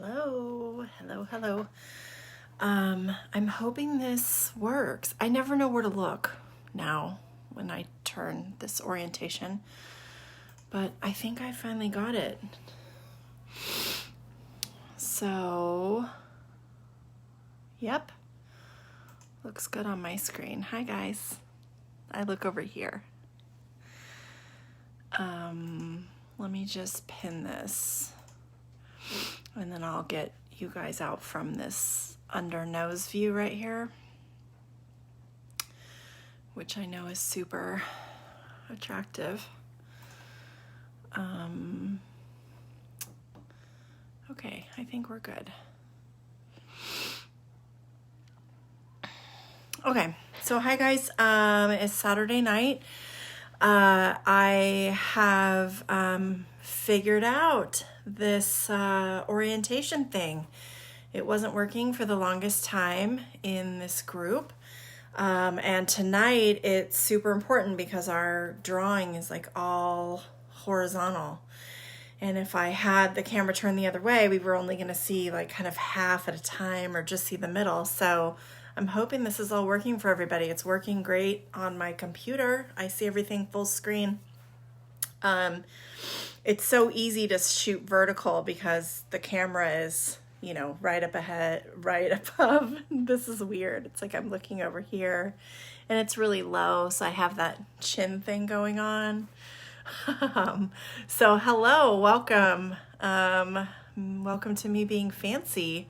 Hello. I'm hoping this works. I never know where to look now when I turn this orientation, but I think I finally got it. So, yep, looks good on my screen. Hi guys, I look over here. Let me just pin this and then I'll get you guys out from this under nose view right here, which I know is super attractive. Okay, I think we're good. Okay, so hi guys, it's Saturday night. I have figured out this orientation thing. It wasn't working for the longest time in this group. And tonight it's super important because our drawing is like all horizontal. And if I had the camera turned the other way, we were only going to see like kind of half at a time or just see the middle. So I'm hoping this is all working for everybody. It's working great on my computer. I see everything full screen. It's so easy to shoot vertical because the camera is, you know, right up ahead, right above. This is weird. It's like I'm looking over here and it's really low. So I have that chin thing going on. So hello, welcome. Welcome to me being fancy.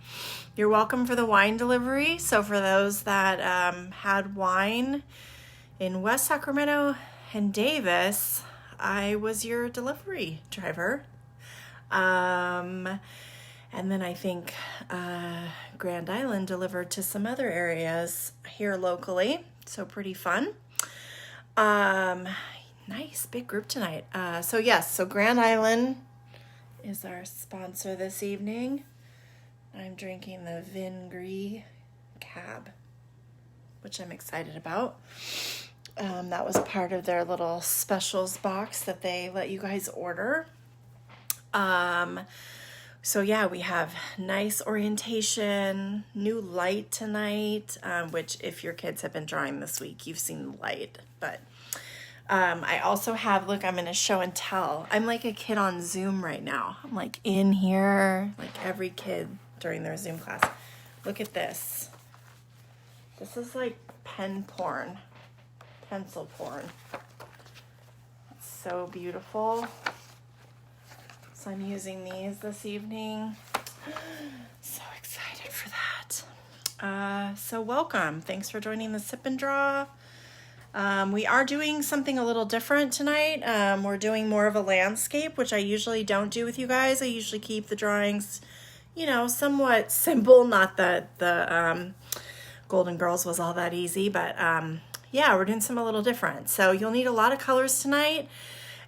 You're welcome for the wine delivery. So for those that had wine in West Sacramento and Davis, I was your delivery driver. And then I think Grand Island delivered to some other areas here locally. So pretty fun. Nice big group tonight. So Grand Island is our sponsor this evening. I'm drinking the Vineyard Cab, which I'm excited about. That was part of their little specials box that they let you guys order. So yeah, we have nice orientation, new light tonight, which if your kids have been drawing this week, you've seen the light, but I also have, look, I'm in a show and tell. I'm like a kid on Zoom right now. I'm like in here, like every kid during their Zoom class. Look at this. This is like pen porn, pencil porn. It's so beautiful. So I'm using these this evening. So excited for that. So welcome. Thanks for joining the Sip and Draw. We are doing something a little different tonight. We're doing more of a landscape, which I usually don't do with you guys. I usually keep the drawings, you know, somewhat simple. Not that the Golden Girls was all that easy, but yeah, we're doing something a little different. So you'll need a lot of colors tonight.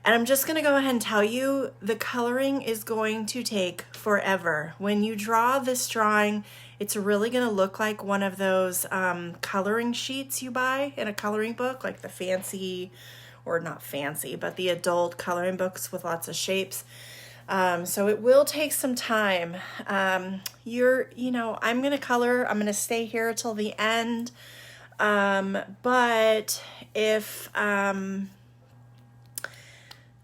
And I'm just going to go ahead and tell you, the coloring is going to take forever. When you draw this drawing, it's really going to look like one of those coloring sheets you buy in a coloring book, like the fancy, or not fancy, but the adult coloring books with lots of shapes. So it will take some time. I'm going to color. I'm going to stay here till the end. But if...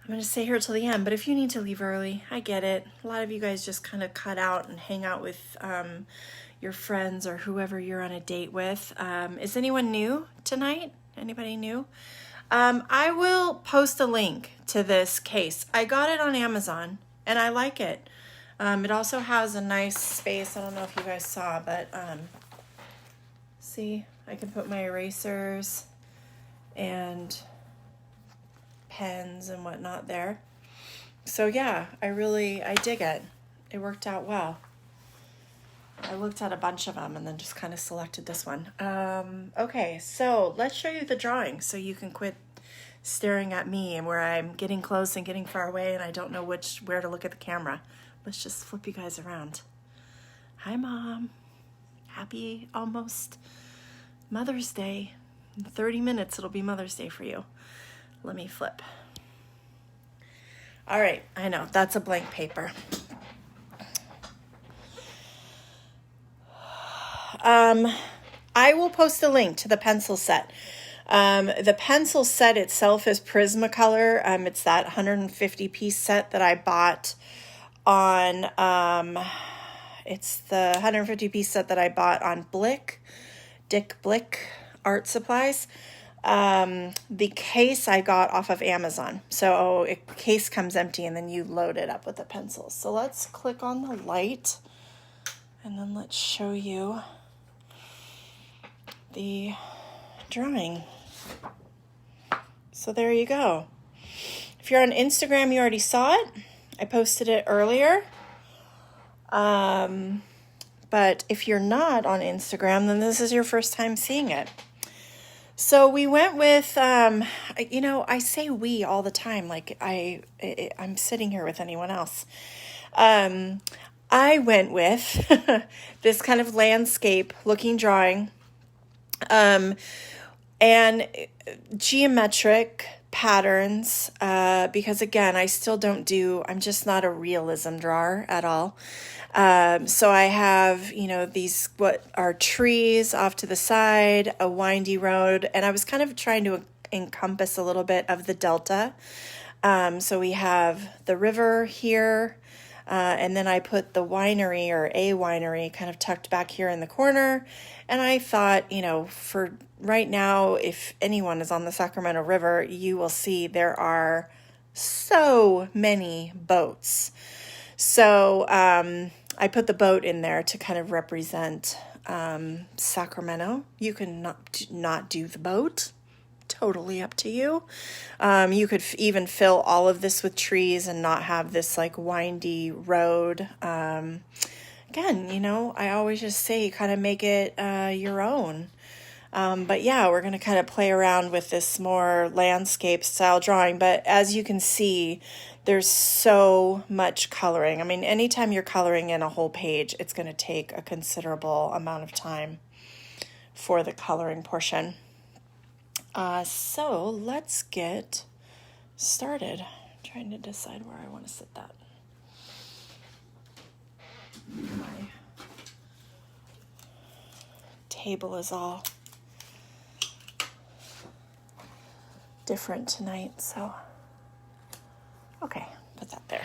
I'm going to stay here till the end, but if you need to leave early, I get it. A lot of you guys just kind of cut out and hang out with your friends or whoever you're on a date with. Is anyone new tonight? Anybody new? I will post a link to this case. I got it on Amazon, and I like it. It also has a nice space. I don't know if you guys saw, but see, I can put my erasers and pens and whatnot there. So yeah, I dig it. It worked out well. I looked at a bunch of them and then just kind of selected this one. Okay, so let's show you the drawing so you can quit staring at me and where I'm getting close and getting far away and I don't know where to look at the camera. Let's just flip you guys around. Hi, Mom. Happy almost Mother's Day. In 30 minutes, it'll be Mother's Day for you. Let me flip. All right, I know, that's a blank paper. I will post a link to the pencil set. The pencil set itself is Prismacolor. It's that 150 piece set that I bought on, it's the 150 piece set that I bought on Dick Blick Art Supplies. The case I got off of Amazon. So the case comes empty and then you load it up with the pencils. So let's click on the light and then let's show you the drawing. So there you go. If you're on Instagram, you already saw it. I posted it earlier. But if you're not on Instagram, then this is your first time seeing it. So we went with, I say we all the time, like I'm sitting here with anyone else. I went with this kind of landscape looking drawing, and geometric patterns, because again, I'm just not a realism drawer at all. So I have, these, what are trees off to the side, a windy road, and I was kind of trying to encompass a little bit of the Delta. So we have the river here, and then I put the winery or a winery kind of tucked back here in the corner. And I thought, for right now, if anyone is on the Sacramento River, you will see there are so many boats. So I put the boat in there to kind of represent Sacramento. You can not do the boat. Totally up to you. You could even fill all of this with trees and not have this like windy road. Again, I always just say kind of make it your own. But yeah, we're going to kind of play around with this more landscape style drawing. But as you can see, there's so much coloring. I mean, anytime you're coloring in a whole page, it's going to take a considerable amount of time for the coloring portion. So let's get started. I'm trying to decide where I want to sit that. My table is all different tonight, so okay, put that there.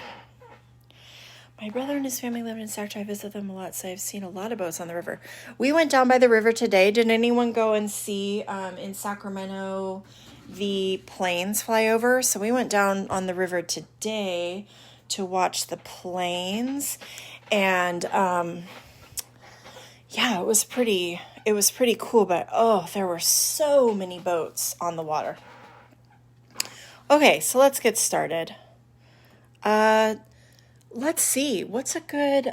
My brother and his family live in Sacramento. I visit them a lot, so I've seen a lot of boats on the river. We went down by the river today. Did anyone go and see in Sacramento the planes fly over? So we went down on the river today to watch the planes, and yeah, it was pretty cool. But there were so many boats on the water. Okay, so let's get started. Let's see, what's a good,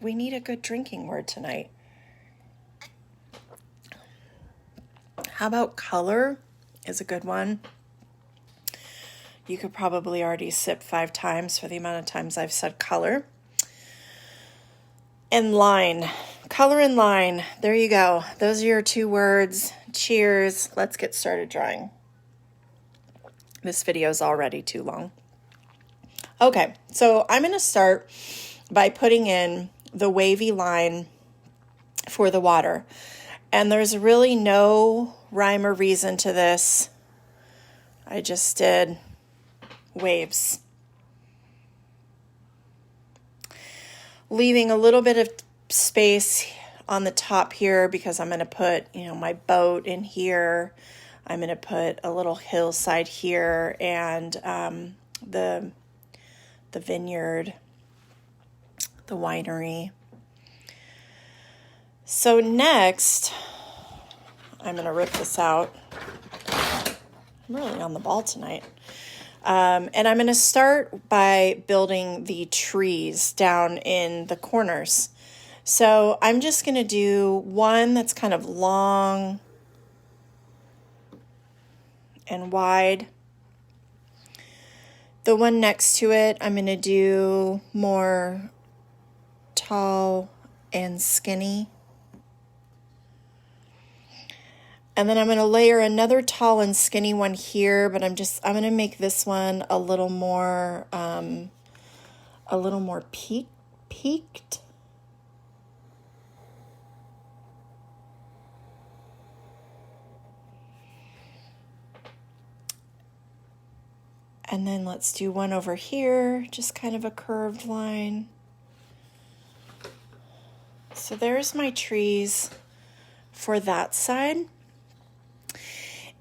we need a good drinking word tonight. How about color is a good one. You could probably already sip 5 times for the amount of times I've said color. And line, color and line, there you go. Those are your 2 words. Cheers, let's get started drawing. This video is already too long. Okay, so I'm going to start by putting in the wavy line for the water. And there's really no rhyme or reason to this. I just did waves. Leaving a little bit of space on the top here because I'm going to put, my boat in here. I'm going to put a little hillside here and the vineyard, the winery. So next, I'm going to rip this out. I'm really on the ball tonight. And I'm going to start by building the trees down in the corners. So I'm just going to do one that's kind of long and wide. The one next to it, I'm going to do more tall and skinny. And then I'm going to layer another tall and skinny one here, but I'm going to make this one a little more peaked. And then let's do one over here, just kind of a curved line. So there's my trees for that side.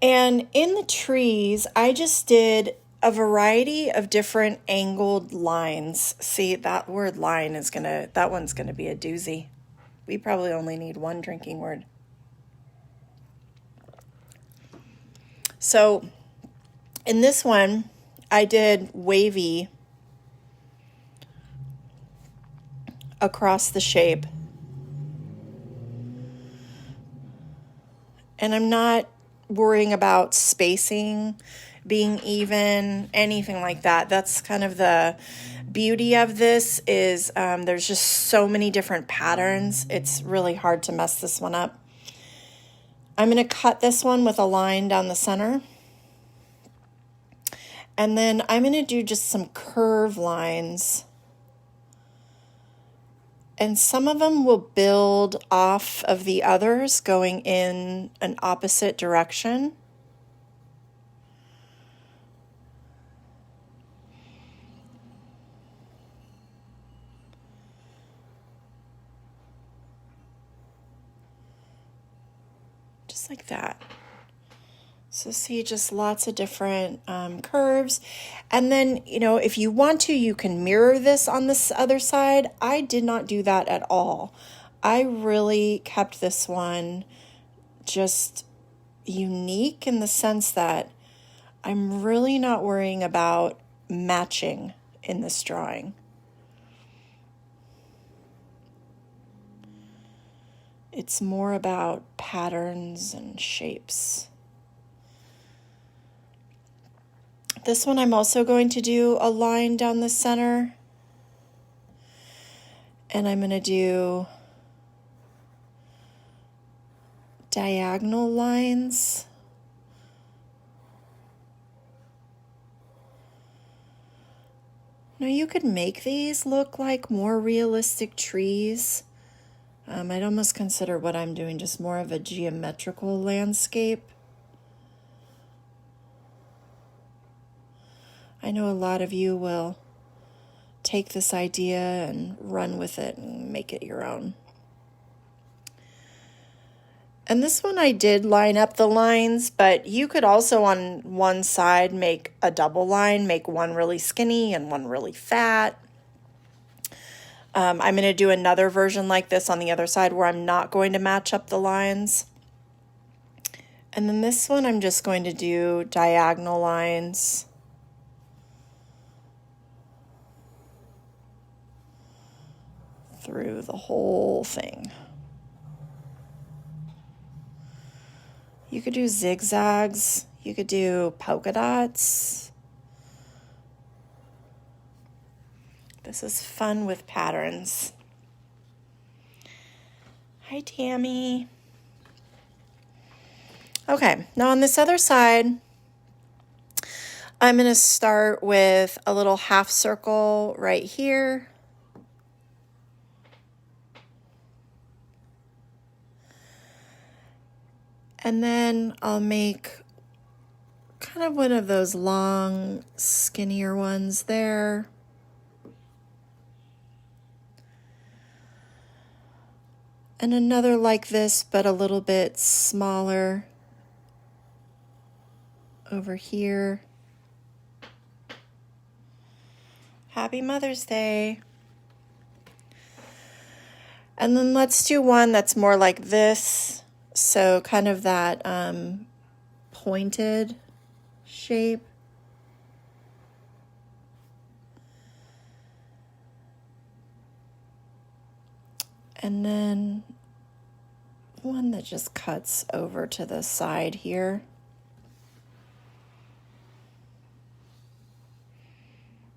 And in the trees, I just did a variety of different angled lines. See, that word line that one's gonna be a doozy. We probably only need one drinking word. So in this one, I did wavy across the shape. And I'm not worrying about spacing being even, anything like that. That's kind of the beauty of this is there's just so many different patterns. It's really hard to mess this one up. I'm going to cut this one with a line down the center. And then I'm going to do just some curve lines. And some of them will build off of the others going in an opposite direction. Just like that. So see, just lots of different curves. And then, if you want to, you can mirror this on this other side. I did not do that at all. I really kept this one just unique in the sense that I'm really not worrying about matching in this drawing. It's more about patterns and shapes. This one I'm also going to do a line down the center. And I'm going to do diagonal lines. Now you could make these look like more realistic trees. I'd almost consider what I'm doing just more of a geometrical landscape. I know a lot of you will take this idea and run with it and make it your own. And this one I did line up the lines, but you could also on one side make a double line, make one really skinny and one really fat. I'm going to do another version like this on the other side where I'm not going to match up the lines. And then this one I'm just going to do diagonal lines. Through the whole thing. You could do zigzags, you could do polka dots. This is fun with patterns. Hi, Tammy. Okay, now on this other side, I'm going to start with a little half circle right here. And then I'll make kind of one of those long, skinnier ones there. And another like this, but a little bit smaller over here. Happy Mother's Day. And then let's do one that's more like this. So kind of that pointed shape. And then one that just cuts over to the side here.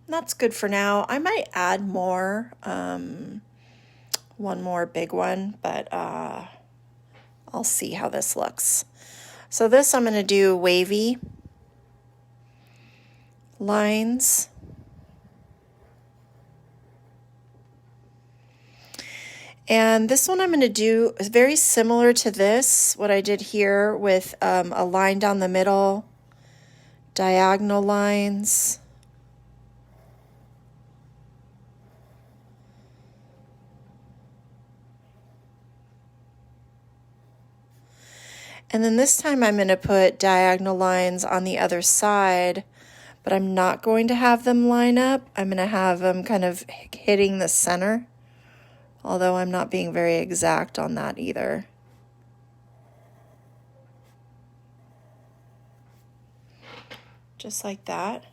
That's good for now. I might add more, one more big one, but I'll see how this looks. So this I'm going to do wavy lines. And this one I'm going to do is very similar to this, what I did here with a line down the middle, diagonal lines. And then this time I'm going to put diagonal lines on the other side, but I'm not going to have them line up. I'm going to have them kind of hitting the center, although I'm not being very exact on that either. Just like that.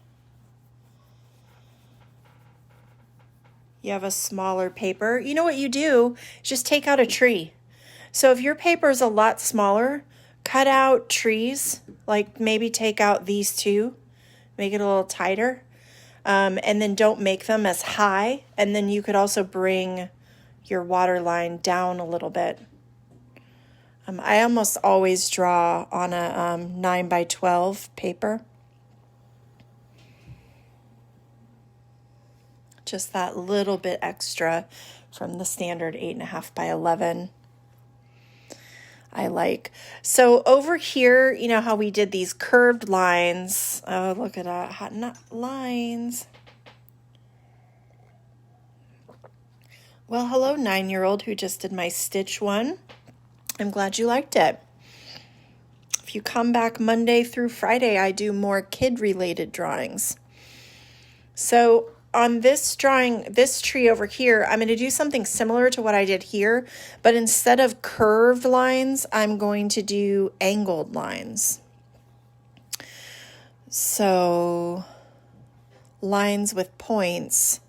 You have a smaller paper. You know what you do? Just take out a tree. So if your paper is a lot smaller, cut out trees, like maybe take out these two, make it a little tighter, and then don't make them as high. And then you could also bring your water line down a little bit. I almost always draw on a 9 by 12 paper. Just that little bit extra from the standard 8.5 by 11. I like. So over here, you know how we did these curved lines. Oh, look at that. Not lines. Well, hello, 9-year-old who just did my stitch one. I'm glad you liked it. If you come back Monday through Friday, I do more kid-related drawings. So on this drawing, this tree over here, I'm going to do something similar to what I did here, but instead of curved lines, I'm going to do angled lines. So lines with points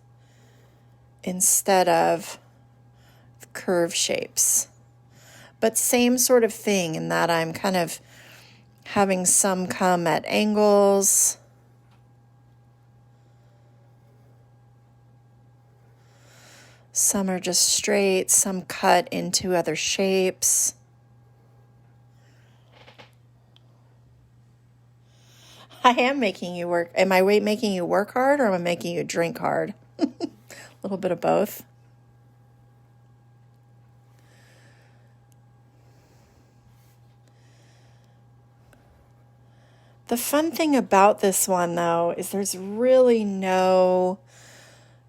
instead of curve shapes. But same sort of thing in that I'm kind of having some come at angles. Some are just straight, some cut into other shapes. I am making you work. Am I making you work hard or am I making you drink hard? A little bit of both. The fun thing about this one, though, is there's really no,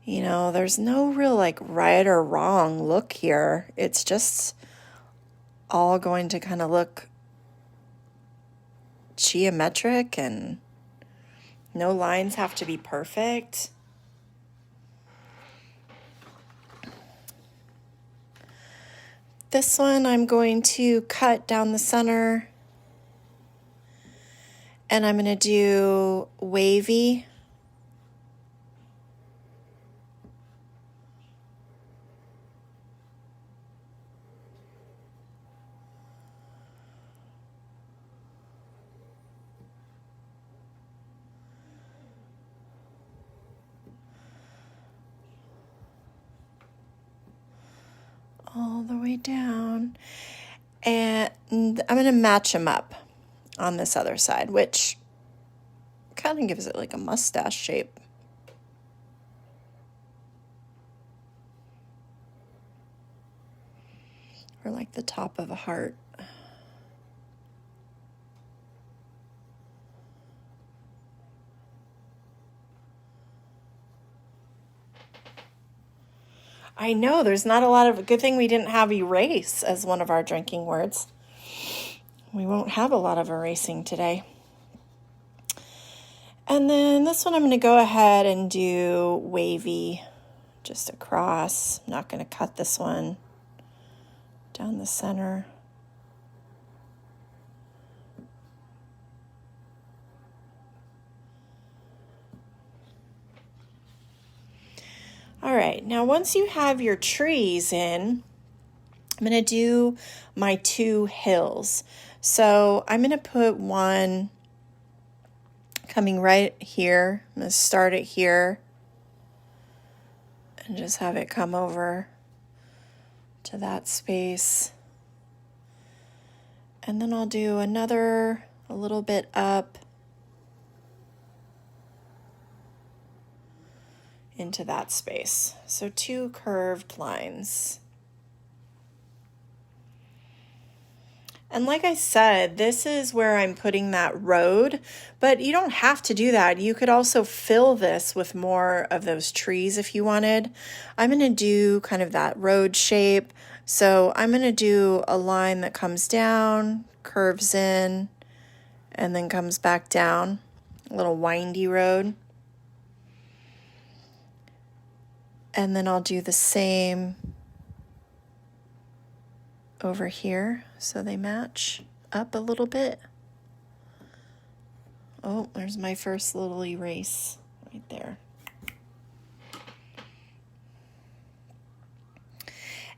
there's no real like right or wrong look here. It's just all going to kind of look geometric and no lines have to be perfect. This one I'm going to cut down the center and I'm going to do wavy. All the way down, and I'm going to match them up on this other side, which kind of gives it like a mustache shape. Or like the top of a heart. I know, there's not a lot of, good thing we didn't have erase as one of our drinking words. We won't have a lot of erasing today. And then this one I'm going to go ahead and do wavy just across. I'm not going to cut this one down the center. All right, now once you have your trees in, I'm going to do my 2 hills. So I'm going to put one coming right here. I'm going to start it here and just have it come over to that space. And then I'll do another a little bit up into that space. So 2 curved lines. And like I said, this is where I'm putting that road, but you don't have to do that. You could also fill this with more of those trees if you wanted. I'm going to do kind of that road shape. So I'm going to do a line that comes down, curves in and then comes back down. A little windy road. And then I'll do the same over here so they match up a little bit. Oh, there's my first little erase right there.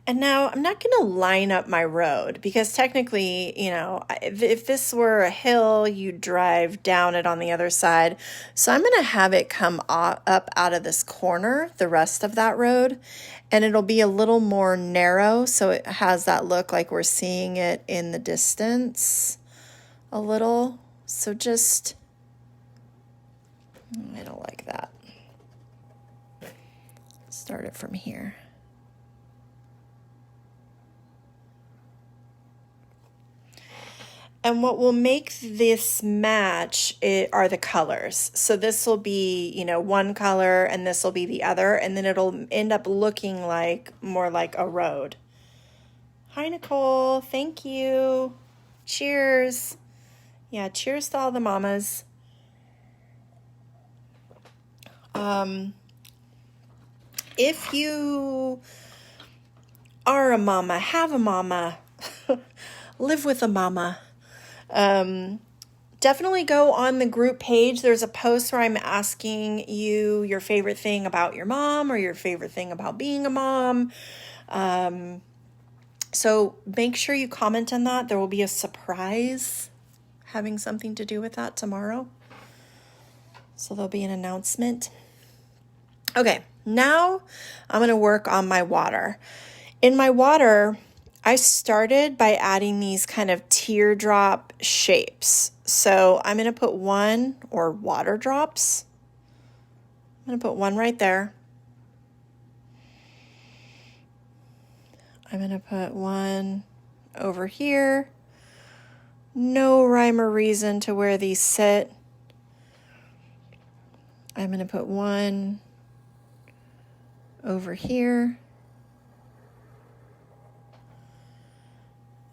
And now I'm not going to line up my road because technically, you know, if this were a hill, you'd drive down it on the other side. So I'm going to have it come up out of this corner, the rest of that road, and it'll be a little more narrow. So it has that look like we're seeing it in the distance a little. So just, I don't like that. Start it from here. And what will make this match are the colors. So this will be, you know, one color and this will be the other. And then it'll end up looking like more like a road. Hi, Nicole. Thank you. Cheers. Yeah, cheers to all the mamas. If you are a mama, have a mama, live with a mama, definitely go on the group page. There's a post where I'm asking you your favorite thing about your mom or your favorite thing about being a mom. So make sure you comment on that. There will be a surprise having something to do with that tomorrow. So there'll be an announcement. Okay, now I'm going to work on my water. In my water, I started by adding these kind of teardrop shapes. So I'm going to put one, or water drops. I'm going to put one right there. I'm going to put one over here. No rhyme or reason to where these sit. I'm going to put one over here.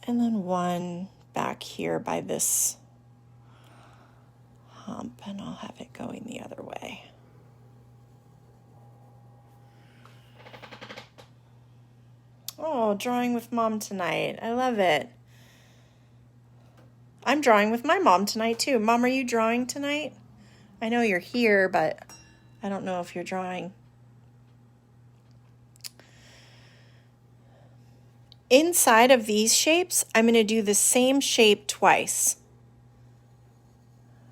And then one back here by this hump, and I'll have it going the other way. Oh, drawing with mom tonight. I love it. I'm drawing with my mom tonight too. Mom, are you drawing tonight? I know you're here, but I don't know if you're drawing. Inside of these shapes, I'm going to do the same shape twice.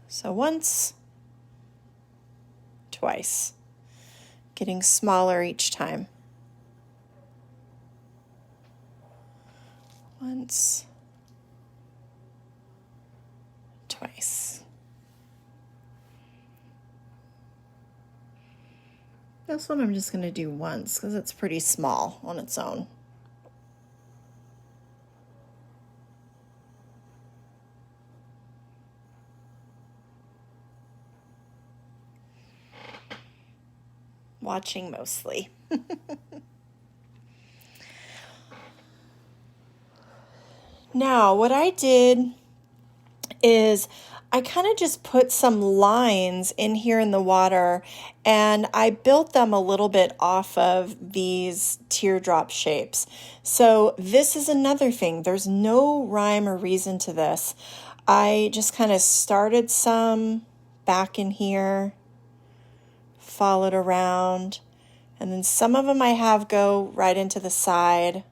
So once, twice, getting smaller each time. Once, twice. This one I'm just going to do once because it's pretty small on its own. Watching mostly. Now, what I did is I kind of just put some lines in here in the water, and I built them a little bit off of these teardrop shapes. So this is another thing. There's no rhyme or reason to this. I just kind of started some back in here, followed around, and then some of them I have go right into the side.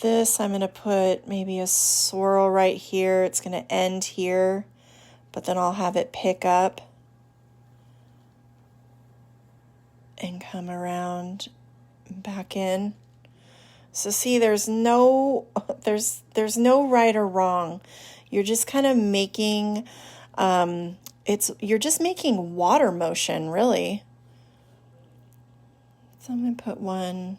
This I'm going to put maybe a swirl right here. It's going to end here, but then I'll have it pick up and come around back in. So see, there's no right or wrong. You're just kind of making you're just making water motion, really. So I'm going to put one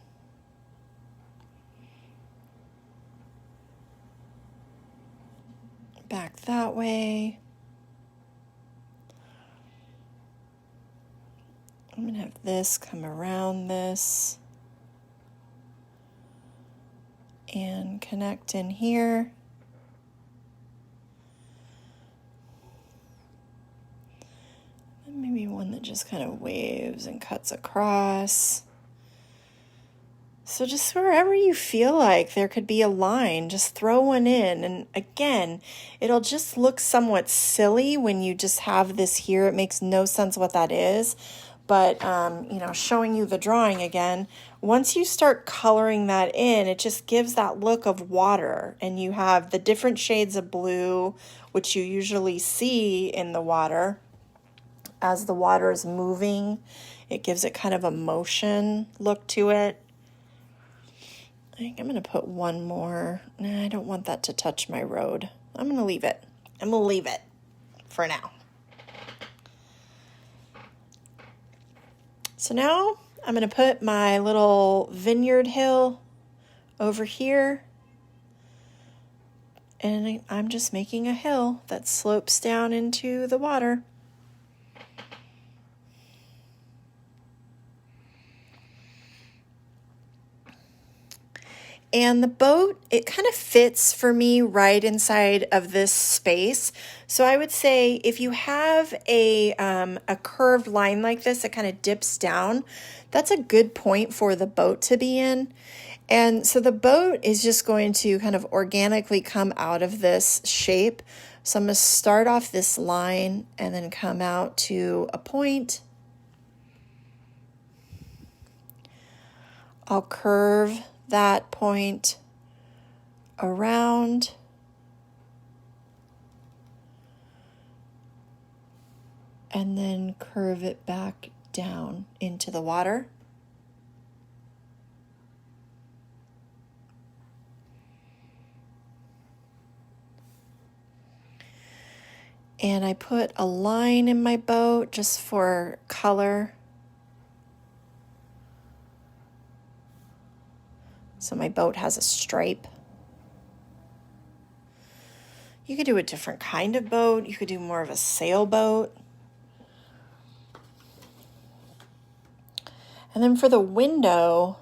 back that way. I'm going to have this come around this and connect in here. Maybe one that just kind of waves and cuts across. So just wherever you feel like there could be a line, just throw one in. And again, it'll just look somewhat silly when you just have this here. It makes no sense what that is. But, showing you the drawing again, once you start coloring that in, it just gives that look of water. And you have the different shades of blue, which you usually see in the water. As the water is moving, it gives it kind of a motion look to it. I think I'm going to put one more. Nah, I don't want that to touch my road. I'm going to leave it. I'm going to leave it for now. So now I'm going to put my little vineyard hill over here. And I'm just making a hill that slopes down into the water. And the boat, it kind of fits for me right inside of this space. So I would say if you have a curved line like this that kind of dips down, that's a good point for the boat to be in. And so the boat is just going to kind of organically come out of this shape. So I'm going to start off this line and then come out to a point. I'll curve that point around, and then curve it back down into the water. And I put a line in my boat just for color. So my boat has a stripe. You could do a different kind of boat. You could do more of a sailboat. And then for the window,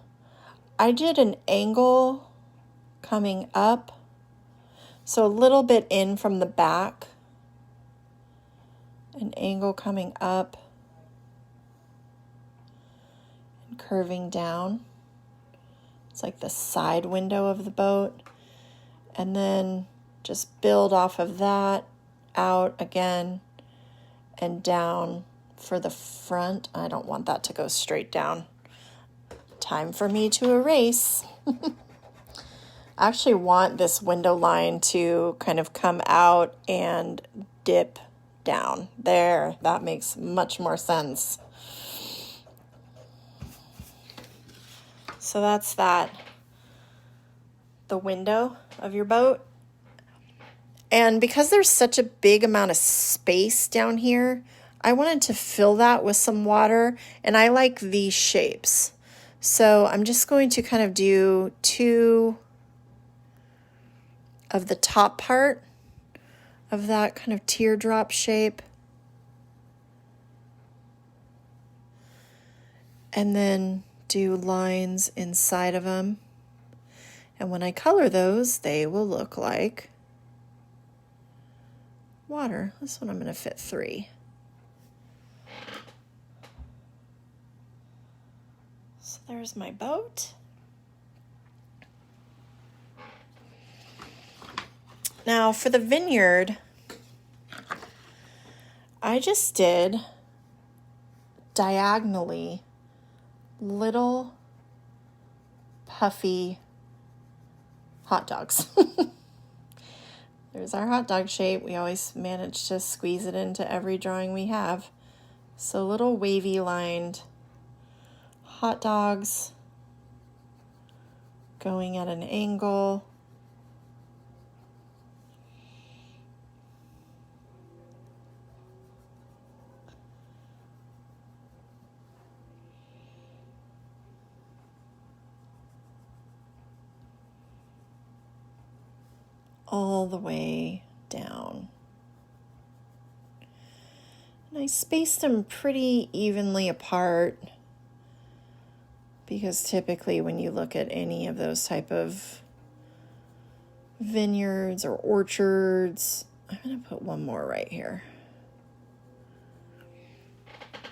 I did an angle coming up. So a little bit in from the back. An angle coming up and curving down. It's like the side window of the boat. And then just build off of that, out again, and down for the front. I don't want that to go straight down. Time for me to erase. I actually want this window line to kind of come out and dip down. There, that makes much more sense. So that's that, the window of your boat. And because there's such a big amount of space down here, I wanted to fill that with some water, and I like these shapes. So I'm just going to kind of do two of the top part of that kind of teardrop shape. And then do lines inside of them. And when I color those, they will look like water. This one I'm going to fit 3. So there's my boat. Now for the vineyard, I just did diagonally little puffy hot dogs. There's our hot dog shape. We always manage to squeeze it into every drawing we have. So little wavy lined hot dogs going at an angle. All the way down. And I spaced them pretty evenly apart because typically when you look at any of those type of vineyards or orchards, I'm going to put one more right here.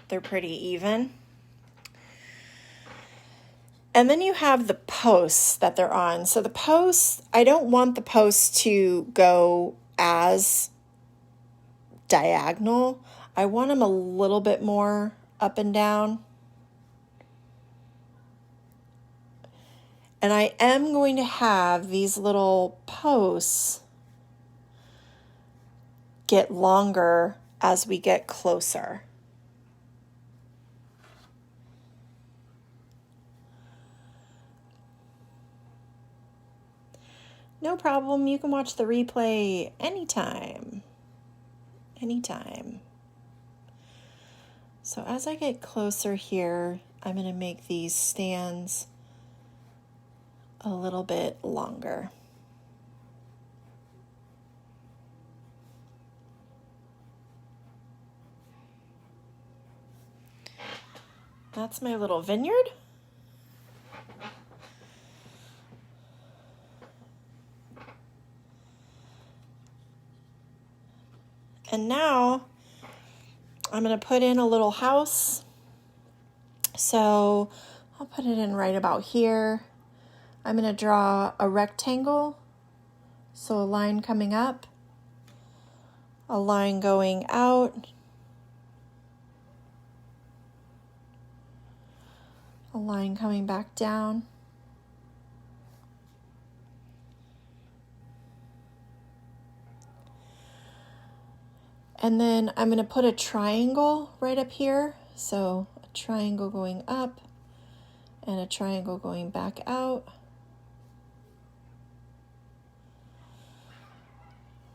They're pretty even. And then you have the posts that they're on. So the posts, I don't want the posts to go as diagonal. I want them a little bit more up and down. And I am going to have these little posts get longer as we get closer. No problem. You can watch the replay anytime. Anytime. So as I get closer here, I'm going to make these stands a little bit longer. That's my little vineyard. And now I'm going to put in a little house. So I'll put it in right about here. I'm going to draw a rectangle. So a line coming up, a line going out, a line coming back down. And then I'm going to put a triangle right up here. So a triangle going up and a triangle going back out.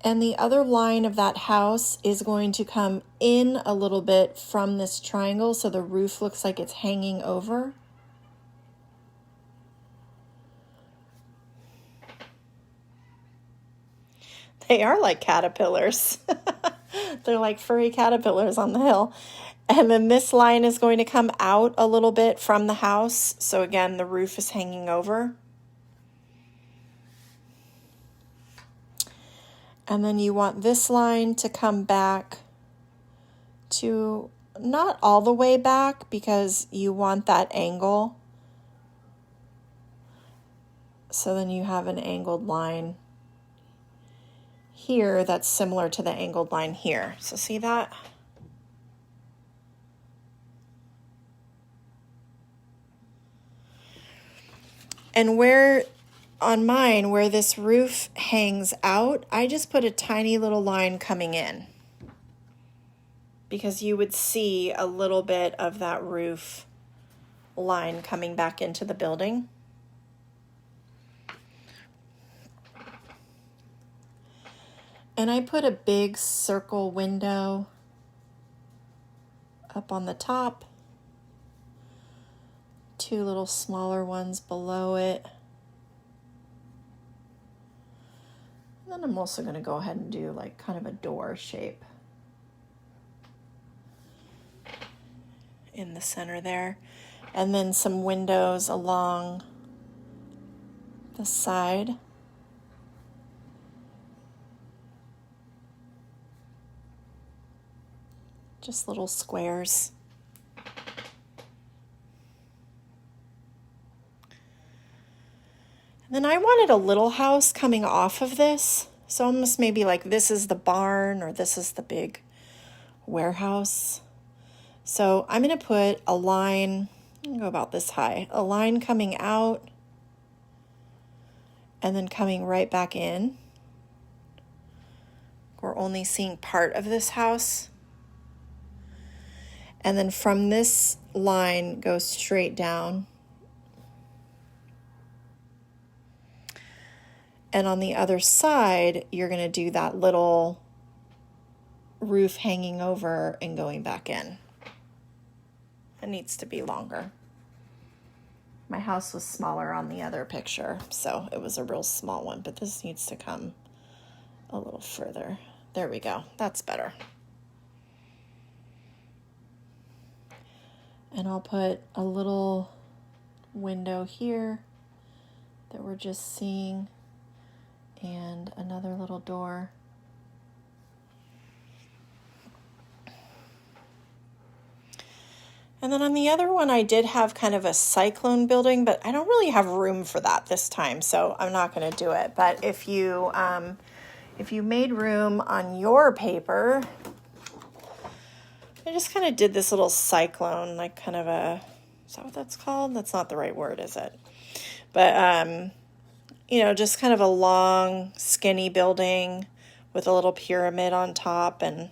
And the other line of that house is going to come in a little bit from this triangle so the roof looks like it's hanging over. They are like caterpillars. They're like furry caterpillars on the hill. And then this line is going to come out a little bit from the house. So again, the roof is hanging over. And then you want this line to come back to not all the way back because you want that angle. So then you have an angled line here that's similar to the angled line here. So see that? And where on mine, where this roof hangs out, I just put a tiny little line coming in because you would see a little bit of that roof line coming back into the building. And I put a big circle window up on the top, two little smaller ones below it. And then I'm also going to go ahead and do like kind of a door shape in the center there. And then some windows along the side. Just little squares. And then I wanted a little house coming off of this. So almost maybe like this is the barn or this is the big warehouse. So I'm going to put a line, I'll go about this high, a line coming out and then coming right back in. We're only seeing part of this house. And then from this line, go straight down. And on the other side, you're going to do that little roof hanging over and going back in. It needs to be longer. My house was smaller on the other picture, so it was a real small one, but this needs to come a little further. There we go. That's better. And I'll put a little window here that we're just seeing and another little door. And then on the other one, I did have kind of a cyclone building, but I don't really have room for that this time, so I'm not going to do it. But if you made room on your paper, I just kind of did this little cyclone, like kind of a, is that what that's called? That's not the right word, is it? But, just kind of a long, skinny building with a little pyramid on top. And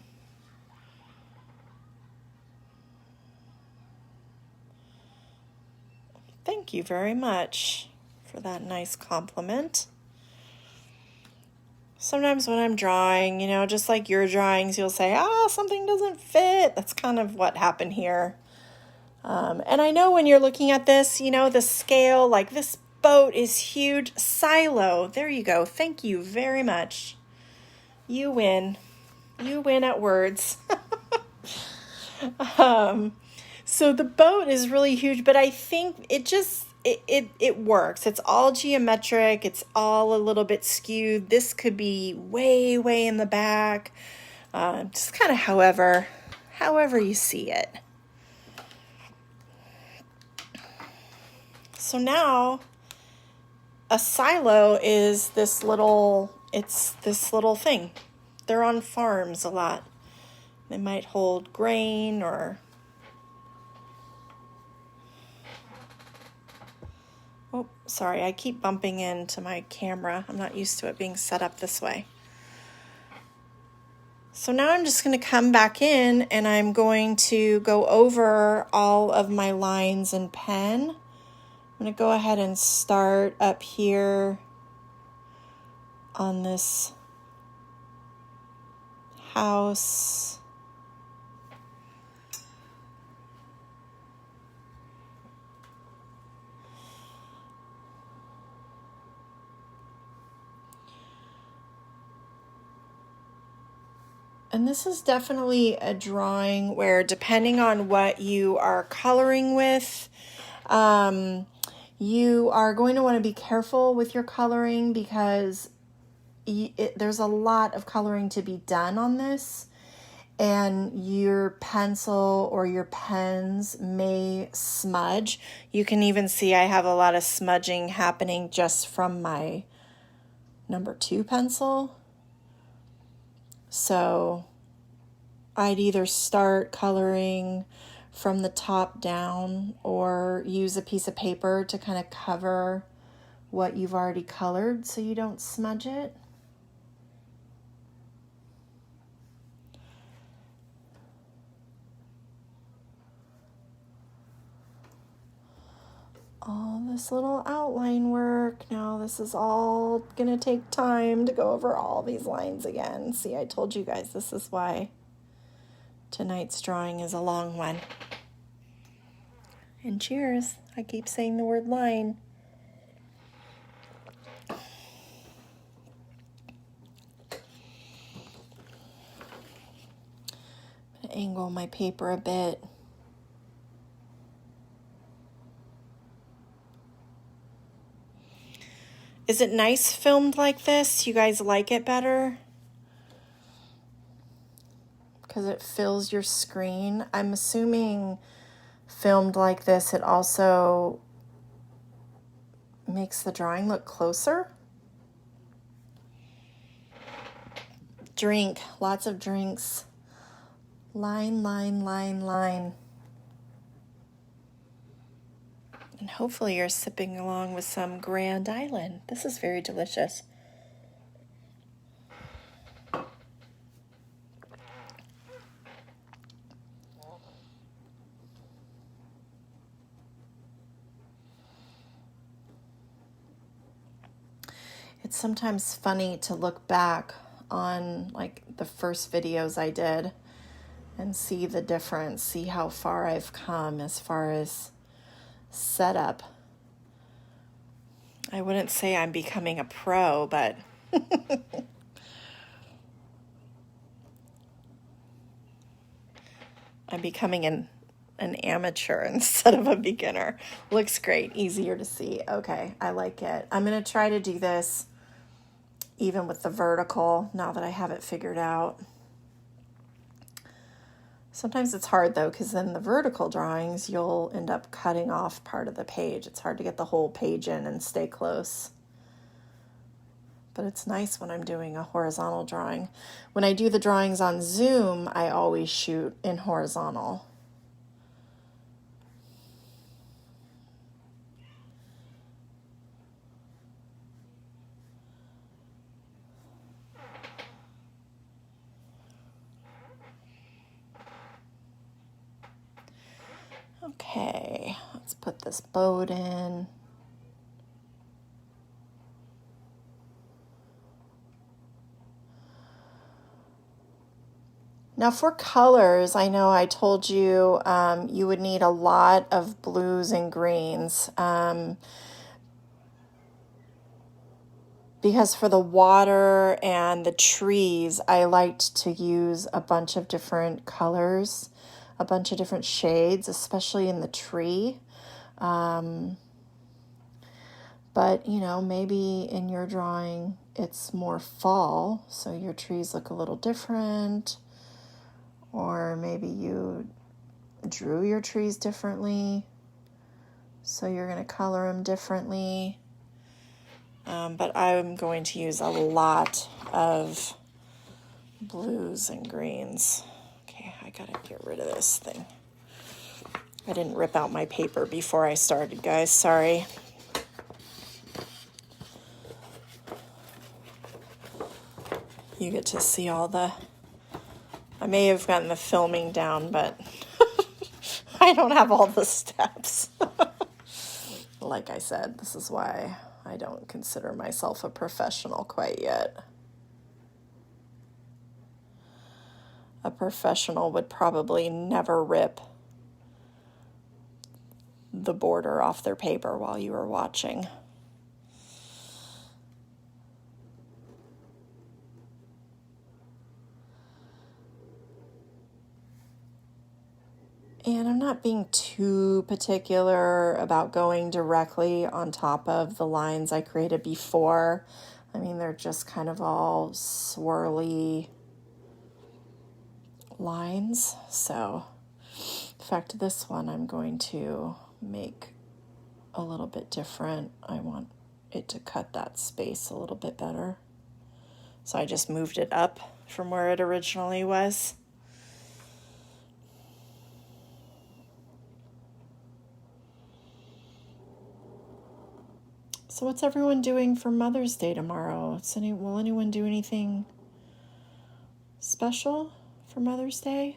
thank you very much for that nice compliment. Sometimes when I'm drawing, just like your drawings, you'll say, something doesn't fit. That's kind of what happened here. And I know when you're looking at this, the scale, like this boat is huge. Silo. There you go. Thank you very much. You win. You win at words. So the boat is really huge, but I think it works. It's all geometric. It's all a little bit skewed. This could be way, way in the back. Just kind of however you see it. So now a silo is this little thing. They're on farms a lot. They might hold grain or... Oh, sorry, I keep bumping into my camera. I'm not used to it being set up this way. So now I'm just going to come back in and I'm going to go over all of my lines in pen. I'm going to go ahead and start up here on this house. And this is definitely a drawing where, depending on what you are coloring with, you are going to want to be careful with your coloring because there's a lot of coloring to be done on this, and your pencil or your pens may smudge. You can even see I have a lot of smudging happening just from my number 2 pencil. So I'd either start coloring from the top down or use a piece of paper to kind of cover what you've already colored so you don't smudge it. All this little outline work. Now this is all gonna take time to go over all these lines again. See, I told you guys this is why tonight's drawing is a long one. And cheers. I keep saying the word line. I'm gonna angle my paper a bit. Is it nice filmed like this? You guys like it better? Because it fills your screen. I'm assuming filmed like this, it also makes the drawing look closer. Drink, lots of drinks. Line, line, line, line. And hopefully you're sipping along with some Grand Island. This is very delicious. It's sometimes funny to look back on like the first videos I did and see the difference, see how far I've come as far as setup. I wouldn't say I'm becoming a pro, but I'm becoming an amateur instead of a beginner. Looks great, easier to see. Okay, I like it. I'm going to try to do this even with the vertical now that I have it figured out. Sometimes it's hard though, because then the vertical drawings, you'll end up cutting off part of the page. It's hard to get the whole page in and stay close. But it's nice when I'm doing a horizontal drawing. When I do the drawings on Zoom, I always shoot in horizontal. Okay, let's put this boat in. Now for colors, I know I told you you would need a lot of blues and greens because for the water and the trees, I liked to use a bunch of different colors, a bunch of different shades, especially in the tree. But, you know, maybe in your drawing, it's more fall, so your trees look a little different. Or maybe you drew your trees differently, so you're going to color them differently. But I'm going to use a lot of blues and greens. Okay, I got to get rid of this thing. I didn't rip out my paper before I started, guys. Sorry. You get to see all the... I may have gotten the filming down, but I don't have all the steps. Like I said, this is why I don't consider myself a professional quite yet. A professional would probably never rip the border off their paper while you were watching. And I'm not being too particular about going directly on top of the lines I created before. I mean, they're just kind of all swirly lines. So, in fact, this one I'm going to make a little bit different. I want it to cut that space a little bit better. So I just moved it up from where it originally was. So what's everyone doing for Mother's Day tomorrow? Will anyone do anything special for Mother's Day?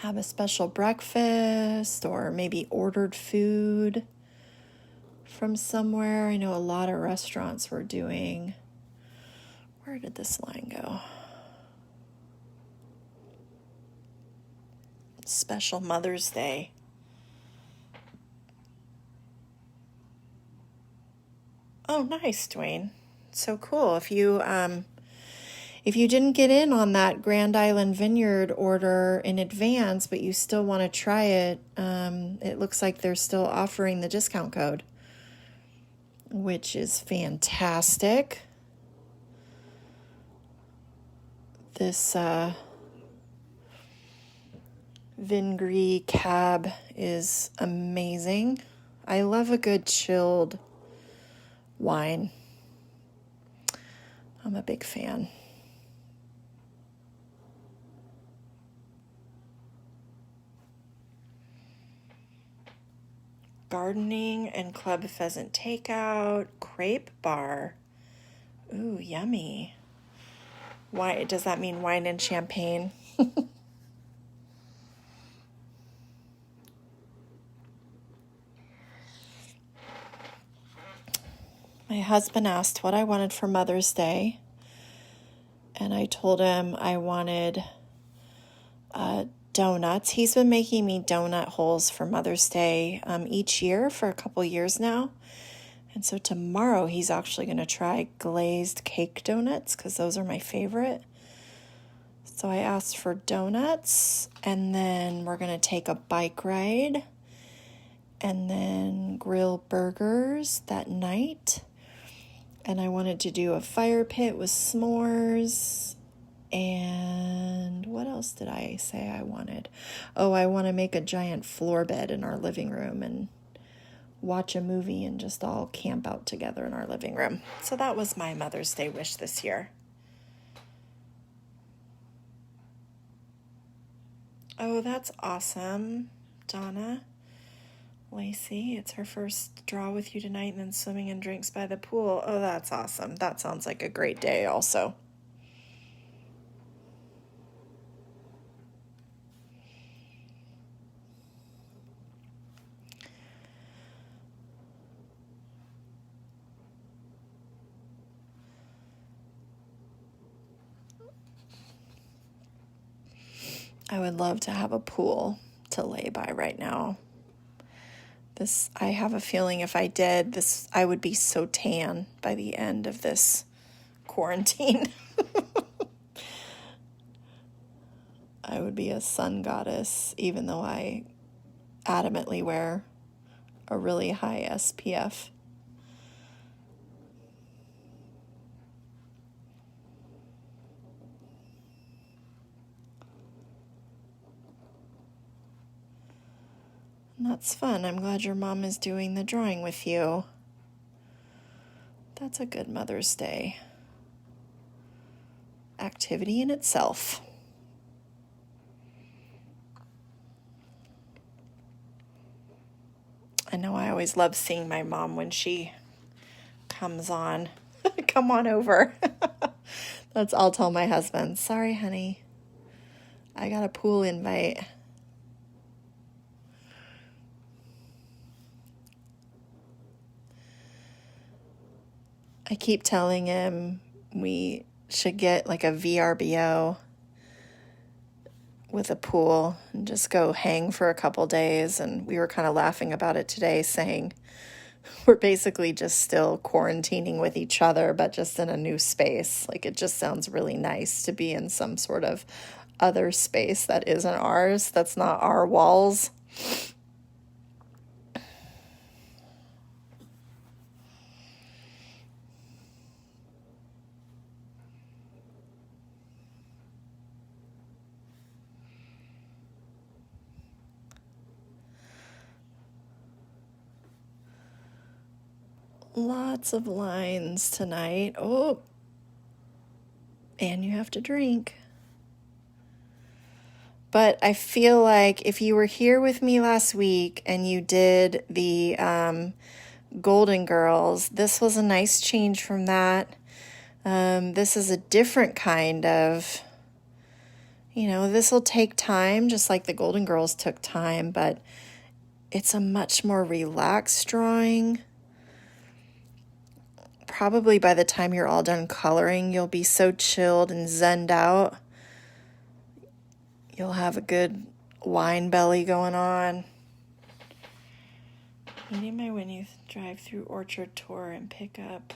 Have a special breakfast or maybe ordered food from somewhere. I know a lot of restaurants were doing... Where did this line go? Special Mother's Day. Oh, nice, Dwayne. So cool. If you didn't get in on that Grand Island Vineyard order in advance, but you still want to try it, it looks like they're still offering the discount code, which is fantastic. This Vingri cab is amazing. I love a good chilled wine. I'm a big fan. Gardening and club pheasant takeout, crepe bar. Ooh, yummy. Why does that mean wine and champagne? My husband asked what I wanted for Mother's Day, and I told him I wanted donuts. He's been making me donut holes for Mother's Day each year for a couple years now, and so tomorrow he's actually going to try glazed cake donuts because those are my favorite. So I asked for donuts, and then we're going to take a bike ride and then grill burgers that night. And I wanted to do a fire pit with s'mores. And what else did I say I wanted? Oh, I want to make a giant floor bed in our living room and watch a movie and just all camp out together in our living room. So that was my Mother's Day wish this year. Oh, that's awesome, Donna. Lacey, it's her first draw with you tonight and then swimming and drinks by the pool. Oh, that's awesome. That sounds like a great day also. I would love to have a pool to lay by right now. I have a feeling if I did this, I would be so tan by the end of this quarantine. I would be a sun goddess, even though I adamantly wear a really high SPF. That's fun. I'm glad your mom is doing the drawing with you. That's a good Mother's Day activity in itself. I know I always love seeing my mom when she comes on. Come on over. I'll tell my husband, sorry, honey. I got a pool invite. I keep telling him we should get like a VRBO with a pool and just go hang for a couple days. And we were kind of laughing about it today, saying we're basically just still quarantining with each other, but just in a new space. Like, it just sounds really nice to be in some sort of other space that isn't ours, that's not our walls. Lots of lines tonight. Oh, and you have to drink. But I feel like if you were here with me last week and you did the Golden Girls, this was a nice change from that. This is a different kind of, this will take time, just like the Golden Girls took time, but it's a much more relaxed drawing. Probably by the time you're all done coloring, you'll be so chilled and zenned out. You'll have a good wine belly going on. Meeting my when you drive through Orchard Tour and pick up.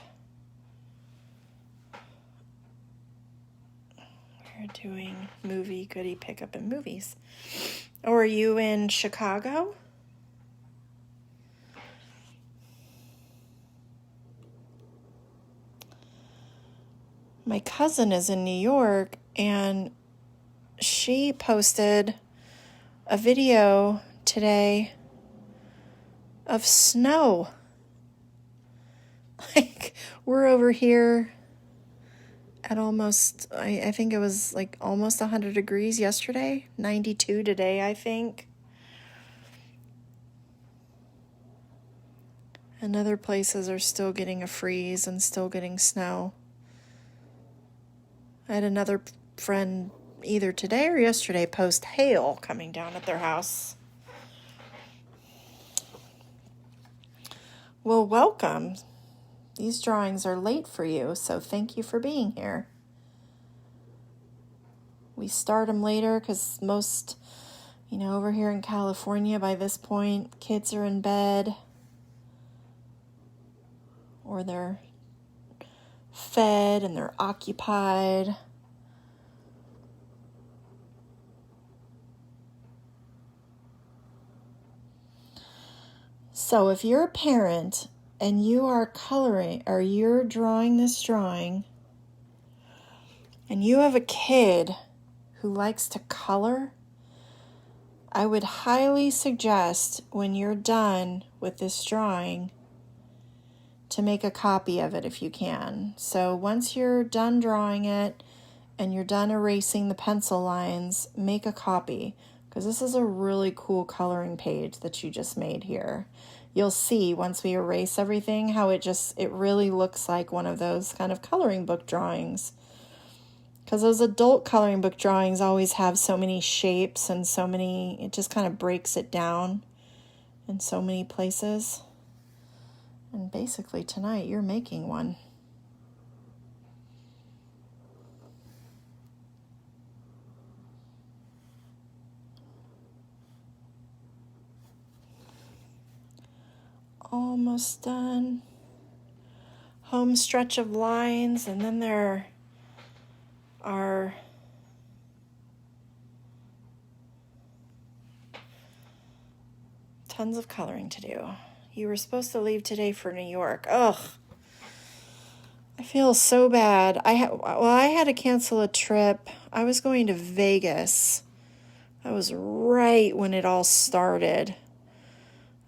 We're doing movie goodie pickup and movies. Oh, are you in Chicago? My cousin is in New York, and she posted a video today of snow. Like, we're over here at almost, I think it was like almost 100 degrees yesterday, 92 today, I think. And other places are still getting a freeze and still getting snow. I had another friend either today or yesterday post hail coming down at their house. Well, welcome. These drawings are late for you, so thank you for being here. We start them later because most, over here in California, by this point, kids are in bed or they're fed and they're occupied. So if you're a parent and you are coloring, or you're drawing this drawing, and you have a kid who likes to color, I would highly suggest when you're done with this drawing to make a copy of it if you can. So once you're done drawing it and you're done erasing the pencil lines, make a copy, because this is a really cool coloring page that you just made here. You'll see once we erase everything how it really looks like one of those kind of coloring book drawings. Because those adult coloring book drawings always have so many shapes and so many, it just kind of breaks it down in so many places. And basically tonight you're making one. Almost done. Home stretch of lines, and then there are tons of coloring to do. You were supposed to leave today for New York. Ugh. I feel so bad. I had to cancel a trip. I was going to Vegas. That was right when it all started.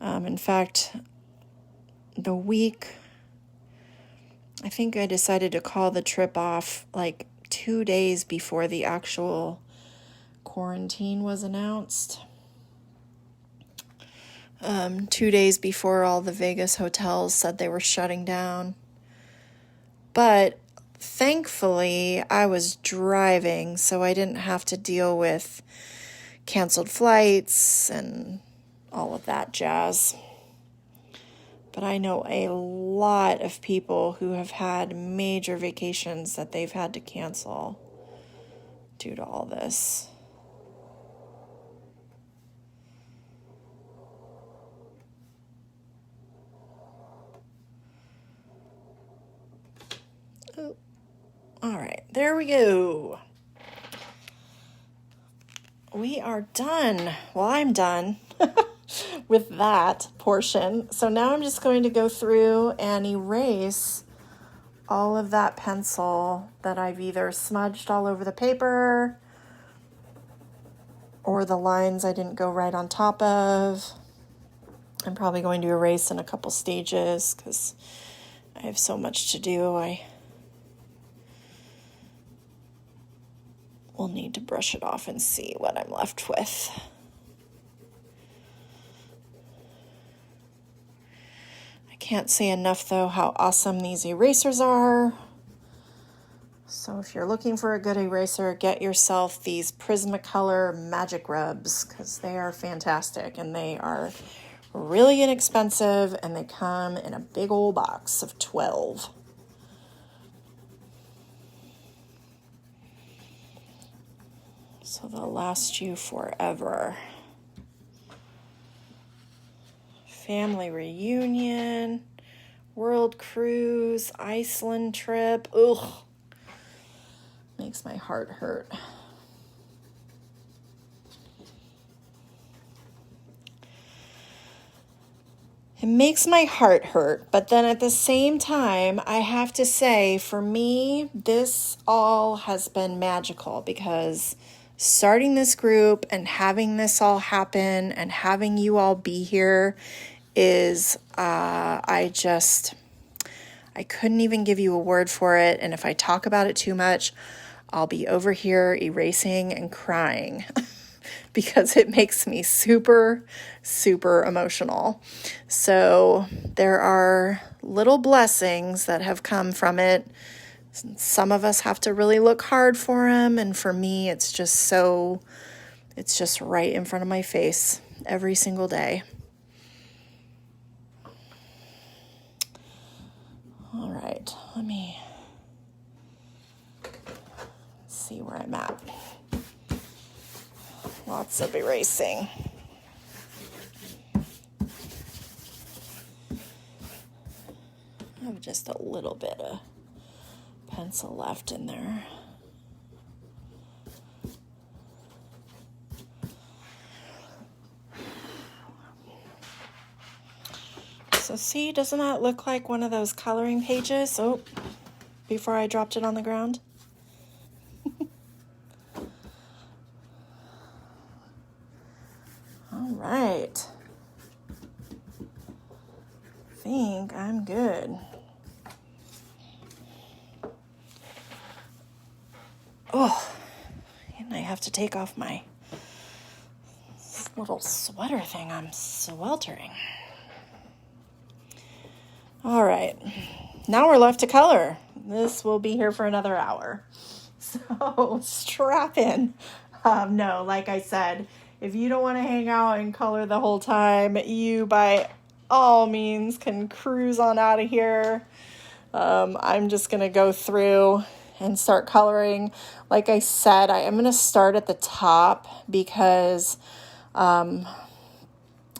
In fact, the week, I think I decided to call the trip off like 2 days before the actual quarantine was announced. 2 days before all the Vegas hotels said they were shutting down. But thankfully, I was driving, so I didn't have to deal with canceled flights and all of that jazz. But I know a lot of people who have had major vacations that they've had to cancel due to all this. Oh. All right, there we go. We are done. Well, I'm done with that portion. So now I'm just going to go through and erase all of that pencil that I've either smudged all over the paper or the lines I didn't go right on top of. I'm probably going to erase in a couple stages because I have so much to do. I will need to brush it off and see what I'm left with. I can't say enough, though, how awesome these erasers are. So if you're looking for a good eraser, get yourself these Prismacolor Magic Rubs, because they are fantastic, and they are really inexpensive, and they come in a big old box of 12. So they'll last you forever. Family reunion, world cruise, Iceland trip. Ugh. Makes my heart hurt. It makes my heart hurt, but then at the same time, I have to say, for me, this all has been magical, because starting this group and having this all happen and having you all be here is, I couldn't even give you a word for it. And if I talk about it too much, I'll be over here erasing and crying because it makes me super, super emotional. So there are little blessings that have come from it. Some of us have to really look hard for them. And for me, it's just right in front of my face every single day. All right, let me see where I'm at. Lots of erasing. I have just a little bit of pencil left in there. So see, doesn't that look like one of those coloring pages? Oh, before I dropped it on the ground. All right. I think I'm good. Oh, and I have to take off my little sweater thing. I'm sweltering. All right. Now we're left to color. This will be here for another hour. So strap in. No, like I said, if you don't want to hang out and color the whole time, you by all means can cruise on out of here. I'm just going to go through and start coloring. Like I said, I am going to start at the top because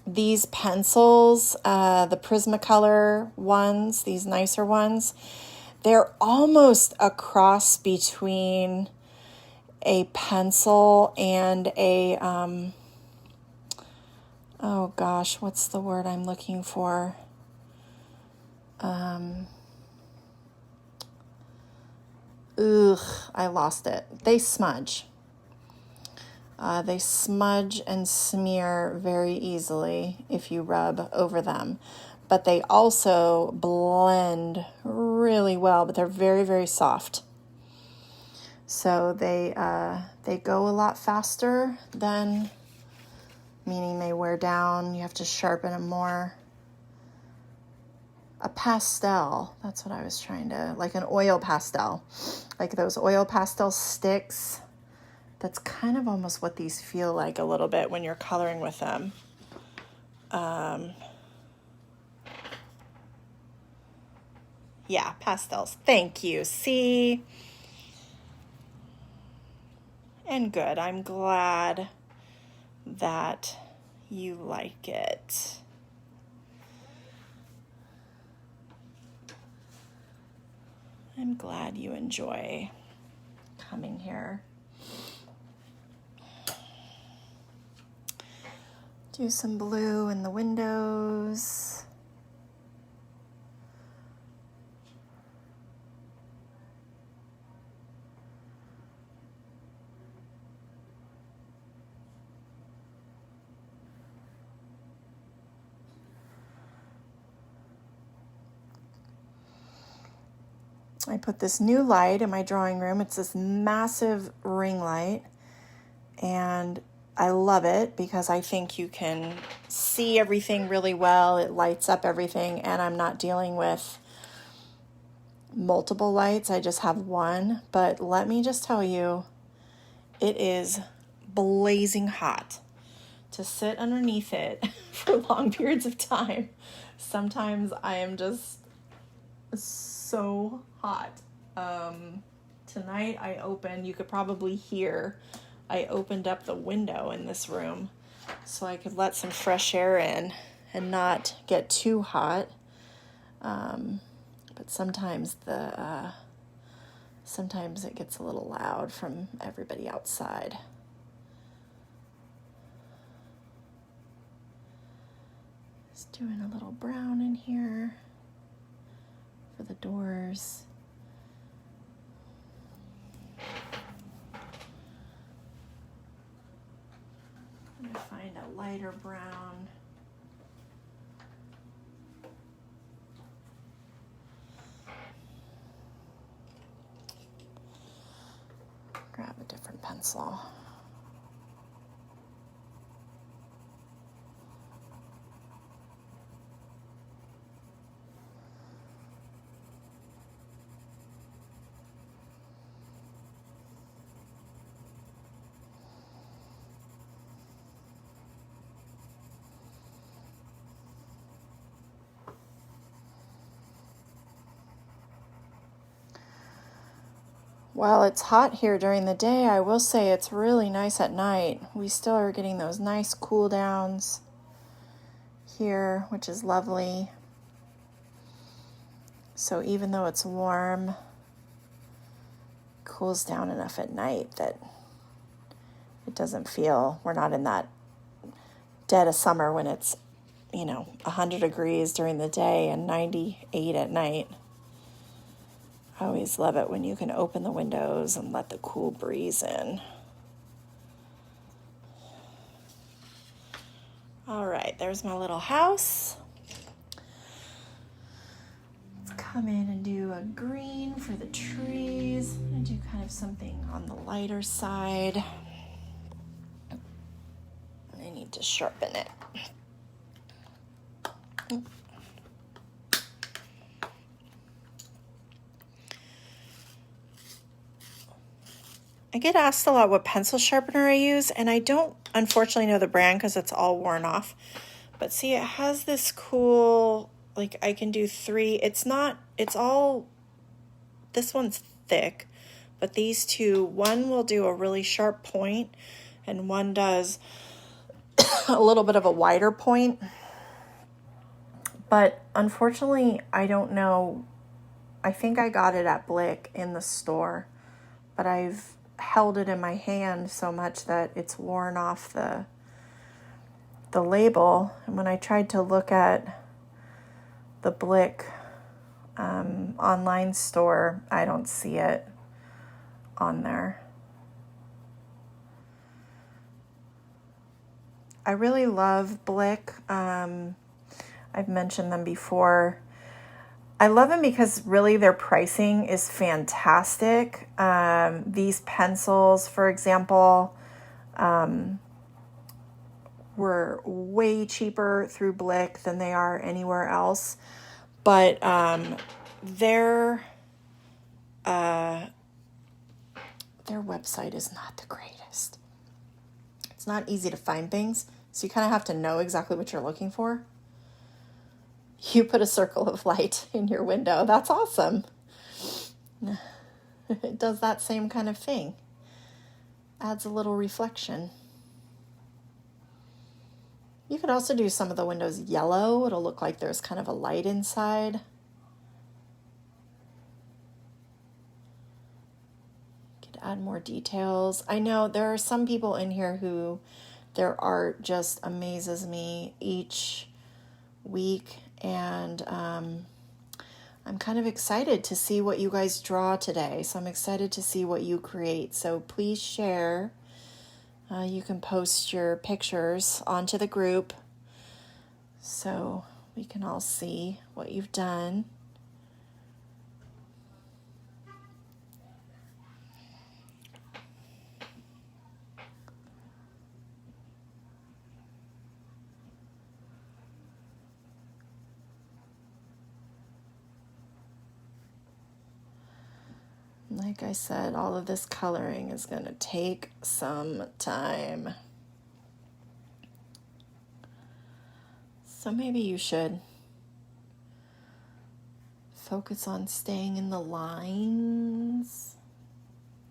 these pencils, the Prismacolor ones, these nicer ones, they're almost a cross between a pencil and a, oh gosh, what's the word I'm looking for? I lost it. They smudge. They smudge and smear very easily if you rub over them. But they also blend really well, but they're very, very soft. So they go a lot faster than, meaning they wear down. You have to sharpen them more. A pastel, that's what I was trying to, like an oil pastel. Like those oil pastel sticks. That's kind of almost what these feel like a little bit when you're coloring with them. Yeah, pastels. Thank you. See? And good. I'm glad that you like it. I'm glad you enjoy coming here. Do some blue in the windows. I put this new light in my drawing room. It's this massive ring light, and I love it because I think you can see everything really well. It lights up everything, and I'm not dealing with multiple lights. I just have one, but let me just tell you, it is blazing hot to sit underneath it for long periods of time. Sometimes I am just so hot. Tonight I opened, you could probably hear, I opened up the window in this room so I could let some fresh air in and not get too hot. But sometimes sometimes it gets a little loud from everybody outside. Just doing a little brown in here for the doors. I'm going to find a lighter brown. Grab a different pencil. While it's hot here during the day, I will say it's really nice at night. We still are getting those nice cool downs here, which is lovely. So even though it's warm, it cools down enough at night that it doesn't feel, we're not in that dead of summer when it's 100 degrees during the day and 98 at night. I always love it when you can open the windows and let the cool breeze in. All right, there's my little house. Let's come in and do a green for the trees. I'm going to do kind of something on the lighter side. I need to sharpen it. I get asked a lot what pencil sharpener I use, and I don't unfortunately know the brand because it's all worn off. But see, it has this cool, like I can do 3. This one's thick, but these two, one will do a really sharp point, and one does a little bit of a wider point. But unfortunately, I don't know. I think I got it at Blick in the store, but I've held it in my hand so much that it's worn off the label. And when I tried to look at the Blick online store, I don't see it on there. I really love Blick. I've mentioned them before. I love them because really their pricing is fantastic. These pencils, for example, were way cheaper through Blick than they are anywhere else. But their website is not the greatest. It's not easy to find things, so you kind of have to know exactly what you're looking for. You put a circle of light in your window. That's awesome. It does that same kind of thing. Adds a little reflection. You could also do some of the windows yellow. It'll look like there's kind of a light inside. You could add more details. I know there are some people in here who their art just amazes me each week. And I'm kind of excited to see what you guys draw today. So I'm excited to see what you create. So please share. You can post your pictures onto the group so we can all see what you've done. Like I said, all of this coloring is going to take some time. So maybe you should focus on staying in the lines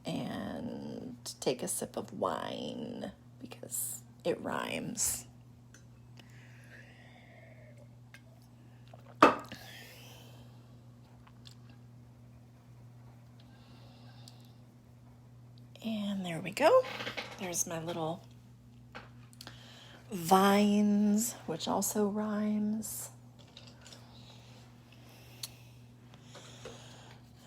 and take a sip of wine because it rhymes. And there we go. There's my little vines, which also rhymes.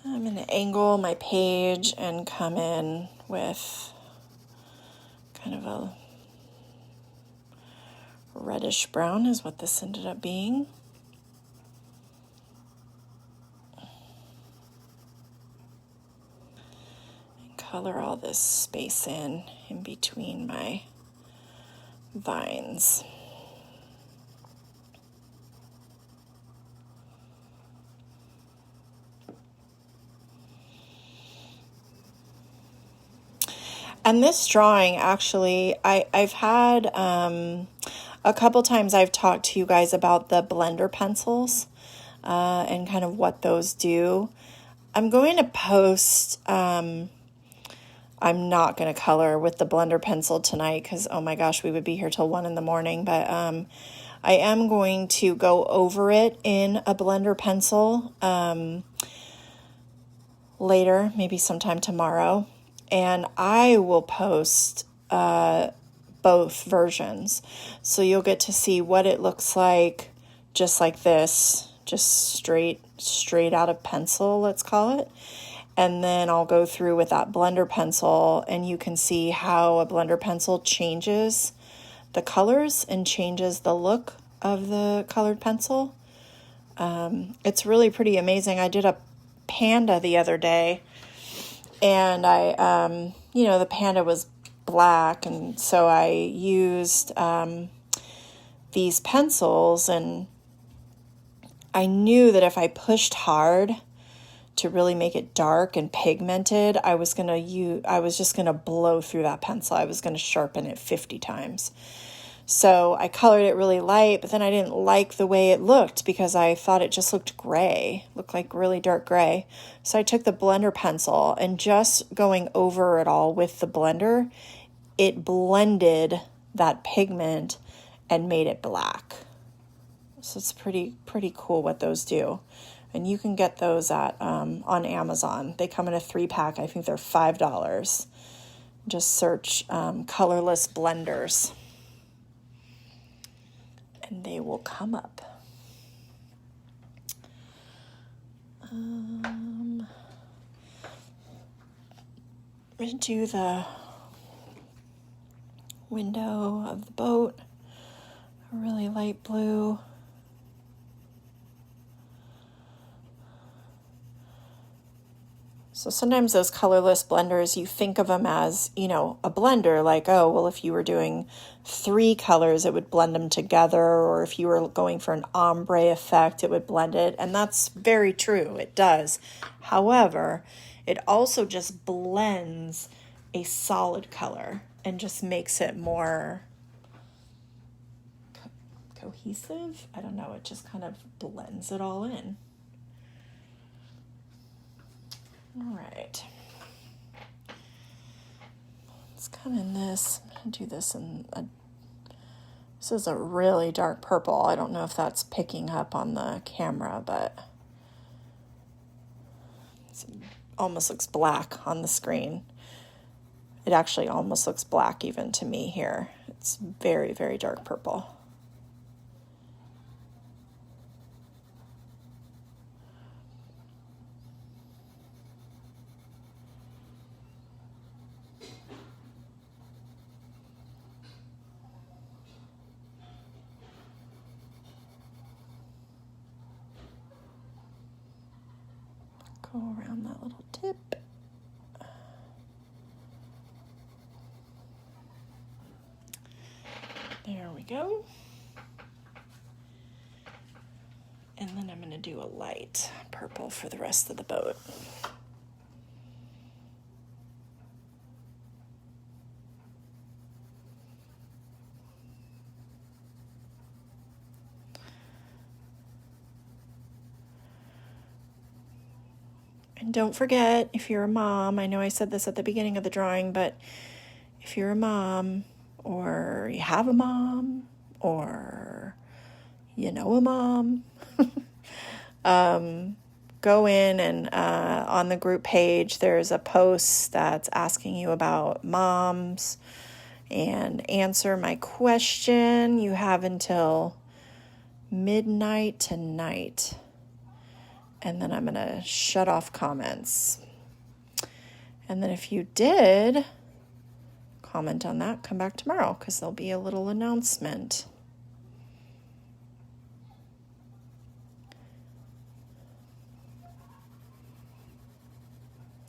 I'm going to angle my page and come in with kind of a reddish brown is what this ended up being. Color all this space in between my vines. And this drawing, actually, I've had a couple times I've talked to you guys about the blender pencils and kind of what those do. I'm going to post... I'm not going to color with the blender pencil tonight because, oh my gosh, we would be here till 1 a.m. But I am going to go over it in a blender pencil later, maybe sometime tomorrow. And I will post both versions. So you'll get to see what it looks like just like this, just straight out of pencil, let's call it. And then I'll go through with that blender pencil, and you can see how a blender pencil changes the colors and changes the look of the colored pencil. It's really pretty amazing. I did a panda the other day, and the panda was black, and so I used these pencils, and I knew that if I pushed hard to really make it dark and pigmented, I was just gonna blow through that pencil. I was gonna sharpen it 50 times. So I colored it really light, but then I didn't like the way it looked because I thought it just looked gray, looked like really dark gray. So I took the blender pencil, and just going over it all with the blender, it blended that pigment and made it black. So it's pretty cool what those do. And you can get those at on Amazon. They come in a 3-pack. I think they're $5. Just search colorless blenders, and they will come up. I'm going to do the window of the boat, a really light blue. So sometimes those colorless blenders, you think of them as, a blender, like, oh, well, if you were doing 3 colors, it would blend them together, or if you were going for an ombre effect, it would blend it, and that's very true, it does. However, it also just blends a solid color and just makes it more cohesive. I don't know, it just kind of blends it all in. All right, let's come in this. I'm going to do this this is a really dark purple. I don't know if that's picking up on the camera, but it almost looks black on the screen. It actually almost looks black even to me here. It's very, very dark purple. Go around that little tip. There we go. And then I'm going to do a light purple for the rest of the boat. And don't forget, if you're a mom, I know I said this at the beginning of the drawing, but if you're a mom, or you have a mom, or you know a mom, go in and on the group page, there's a post that's asking you about moms, and answer my question. You have until midnight tonight. And then I'm going to shut off comments. And then if you did comment on that, come back tomorrow, because there'll be a little announcement.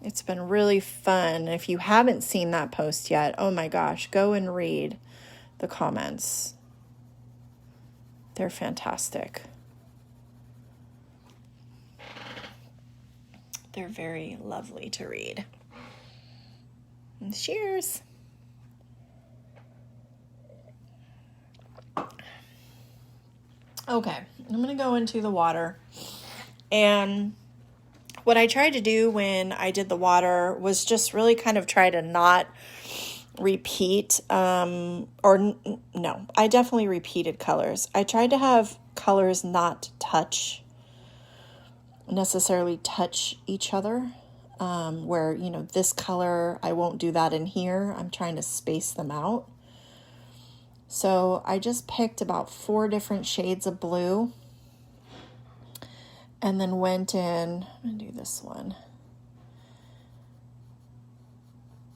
It's been really fun. If you haven't seen that post yet, oh my gosh, go and read the comments. They're fantastic. They're very lovely to read. And cheers. Okay, I'm going to go into the water. And what I tried to do when I did the water was just really kind of try to not repeat, I definitely repeated colors. I tried to have colors not necessarily touch each other, where, this color, I won't do that in here. I'm trying to space them out. So I just picked about 4 different shades of blue and then went in, I'm going to do this one.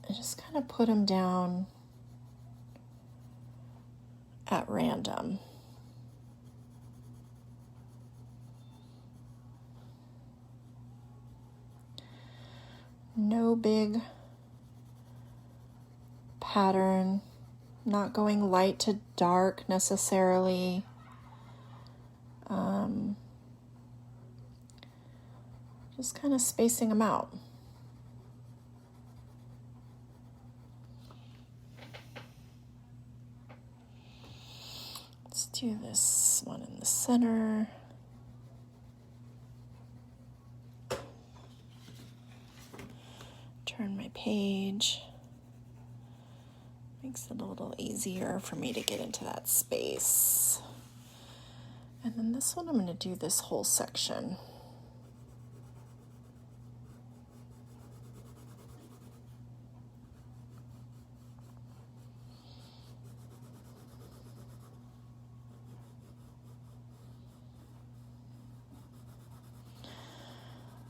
I just kind of put them down at random. No big pattern, not going light to dark necessarily. Just kind of spacing them out. Let's do this one in the center. Turn my page. Makes it a little easier for me to get into that space. And then this one, I'm going to do this whole section.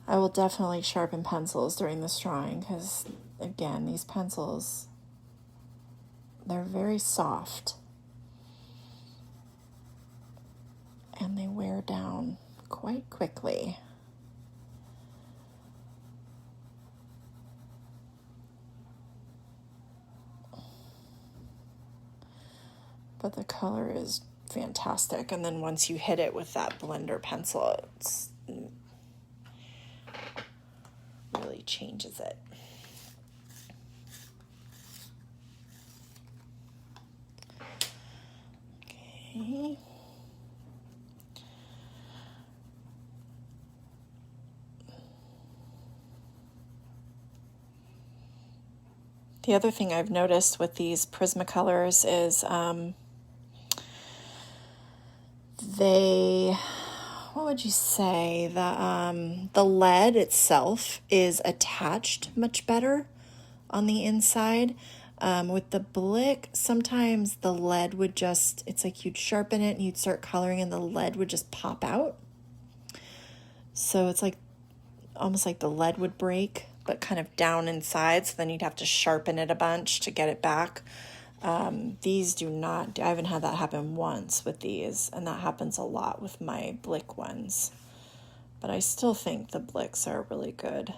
I will definitely sharpen pencils during this drawing because, again, these pencils, they're very soft and they wear down quite quickly. But the color is fantastic, and then once you hit it with that blender pencil, it's really changes it. Okay. The other thing I've noticed with these Prismacolors is what would you say? The lead itself is attached much better on the inside. With the Blick, sometimes the lead would just, it's like you'd sharpen it and you'd start coloring and the lead would just pop out. So it's like, almost like the lead would break, but kind of down inside. So then you'd have to sharpen it a bunch to get it back. These do not, I haven't had that happen once with these, and that happens a lot with my Blick ones. But I still think the Blicks are a really good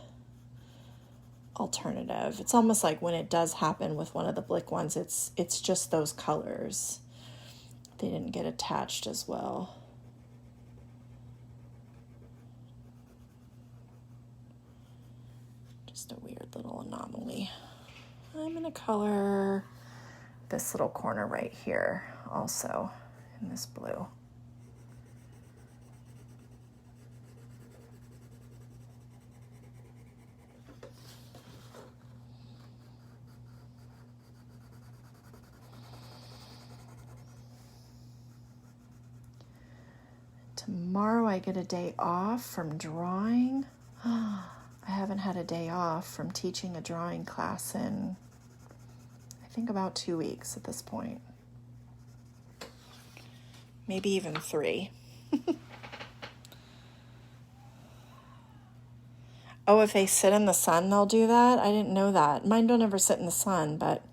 alternative. It's almost like when it does happen with one of the Blick ones, it's just those colors. They didn't get attached as well. Just a weird little anomaly. I'm going to color this little corner right here also in this blue. Tomorrow I get a day off from drawing. I haven't had a day off from teaching a drawing class in, I think, about 2 weeks at this point. Maybe even 3. Oh, if they sit in the sun, they'll do that? I didn't know that. Mine don't ever sit in the sun, but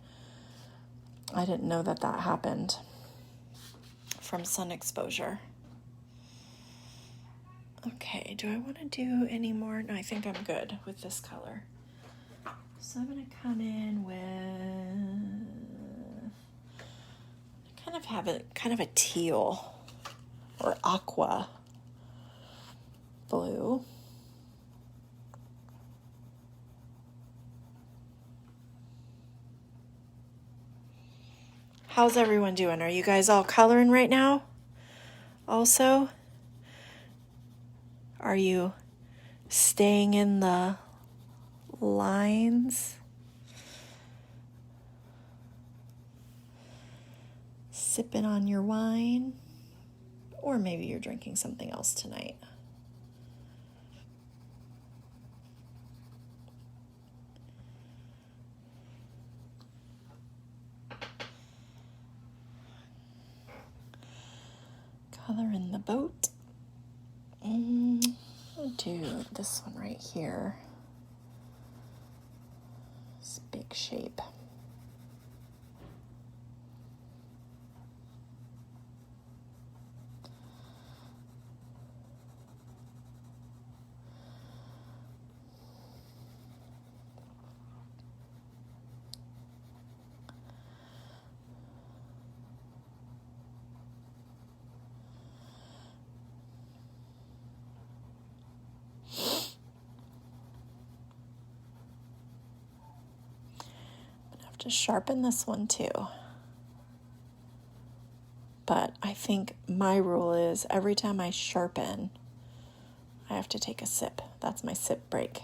I didn't know that that happened from sun exposure. Okay, do I want to do any more? No, I think I'm good with this color. So I'm going to come in with, kind of have a kind of a teal or aqua blue. How's everyone doing? Are you guys all coloring right now? Also? Are you staying in the lines? Sipping on your wine? Or maybe you're drinking something else tonight. color in the boat. I'll do this one right here. This big shape. To sharpen this one too. But I think my rule is every time I sharpen, I have to take a sip. That's my sip break.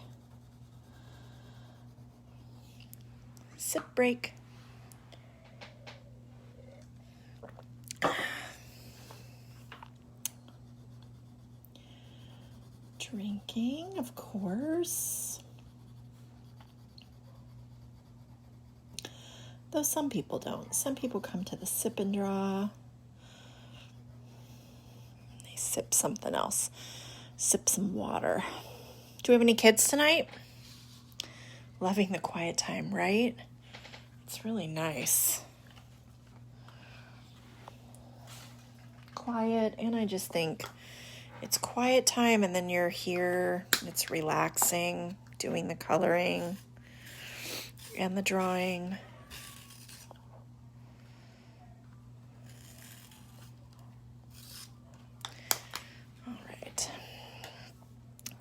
Sip break. Drinking, of course. Though some people don't. Some people come to the sip and draw. They sip something else. Sip some water. Do we have any kids tonight? Loving the quiet time, right? It's really nice. Quiet, and I just think it's quiet time, and then you're here, it's relaxing, doing the coloring and the drawing.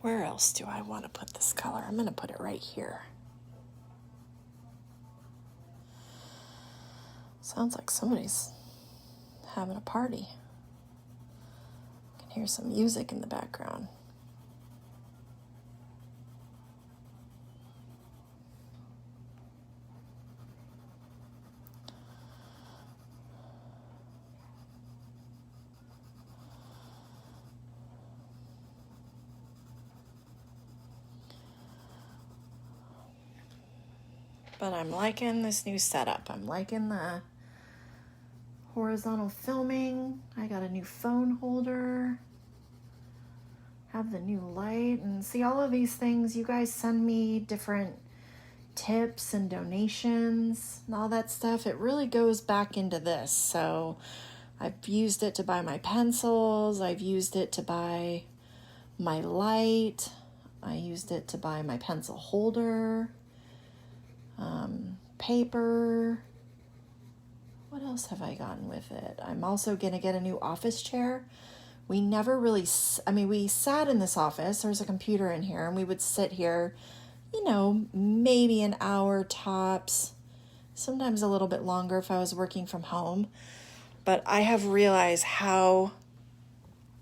Where else do I want to put this color? I'm going to put it right here. Sounds like somebody's having a party. I can hear some music in the background. But I'm liking this new setup. I'm liking the horizontal filming. I got a new phone holder. Have the new light. And see, all of these things, you guys send me different tips and donations and all that stuff. It really goes back into this. So I've used it to buy my pencils. I've used it to buy my light. I used it to buy my pencil holder. Paper. What else have I gotten with it? I'm also going to get a new office chair. We never really, we sat in this office. There's a computer in here, and we would sit here, maybe an hour tops, sometimes a little bit longer if I was working from home. But I have realized how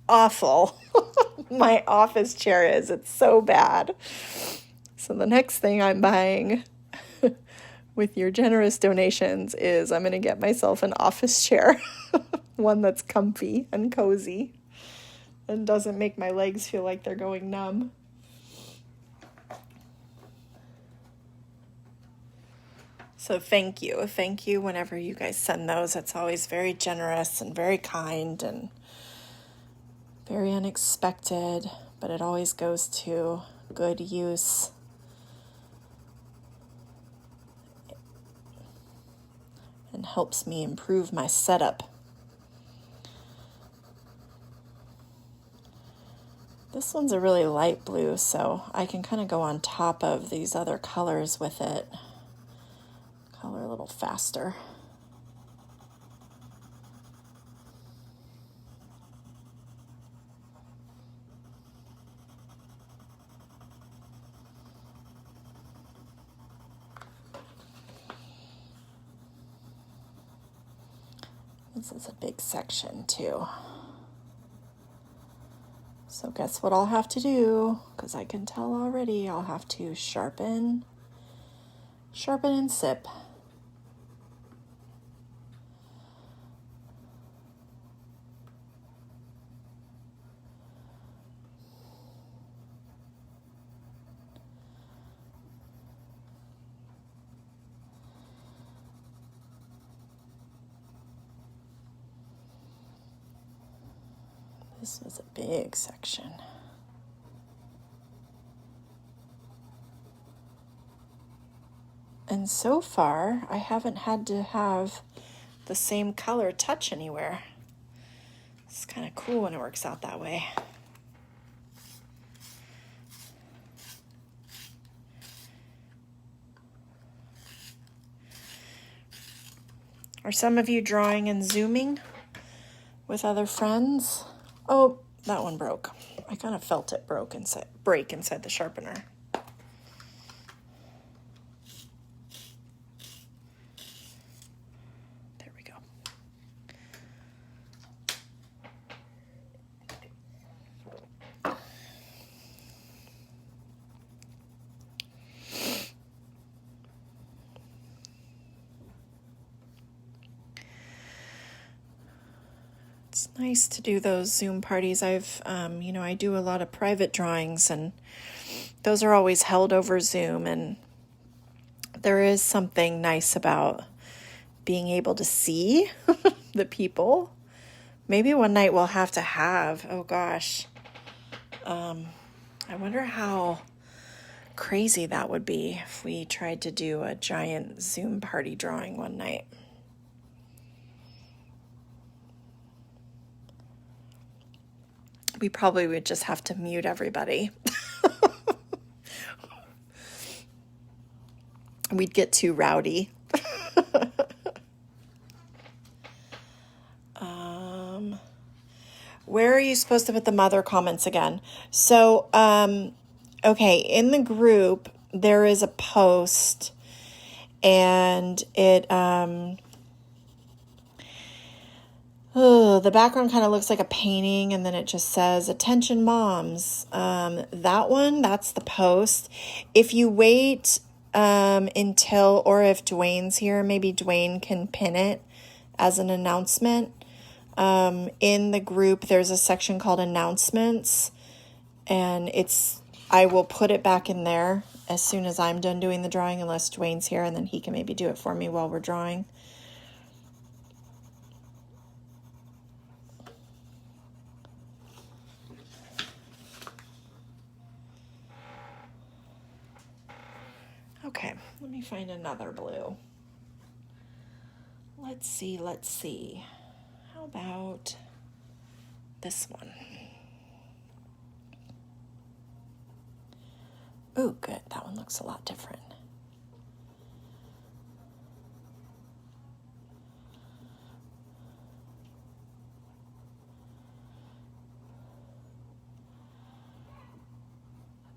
awful my office chair is. It's so bad. So the next thing I'm buying with your generous donations is I'm going to get myself an office chair, one that's comfy and cozy and doesn't make my legs feel like they're going numb. So thank you. Thank you whenever you guys send those. It's always very generous and very kind and very unexpected, but it always goes to good use. And helps me improve my setup. This one's a really light blue, so I can kind of go on top of these other colors with it. Color a little faster. This is a big section too. So guess what I'll have to do, because I can tell already, I'll have to sharpen and sip. This was a big section. And so far, I haven't had to have the same color touch anywhere. It's kind of cool when it works out that way. Are some of you drawing and zooming with other friends? Oh, that one broke. I kind of felt it break inside the sharpener. There we go. It's nice to do those Zoom parties. I do a lot of private drawings, and those are always held over Zoom, and there is something nice about being able to see the people. Maybe one night we'll have to oh gosh. I wonder how crazy that would be if we tried to do a giant Zoom party drawing one night. We probably would just have to mute everybody. We'd get too rowdy. Where are you supposed to put the mother comments again? So, okay, in the group, there is a post, and it, the background kind of looks like a painting, and then it just says, "Attention moms." That one, that's the post. If you wait until, or if Dwayne's here, maybe Dwayne can pin it as an announcement. In the group, there's a section called announcements, and I will put it back in there as soon as I'm done doing the drawing, unless Dwayne's here, and then he can maybe do it for me while we're drawing. Okay, let me find another blue. Let's see. How about this one? Ooh, good. That one looks a lot different.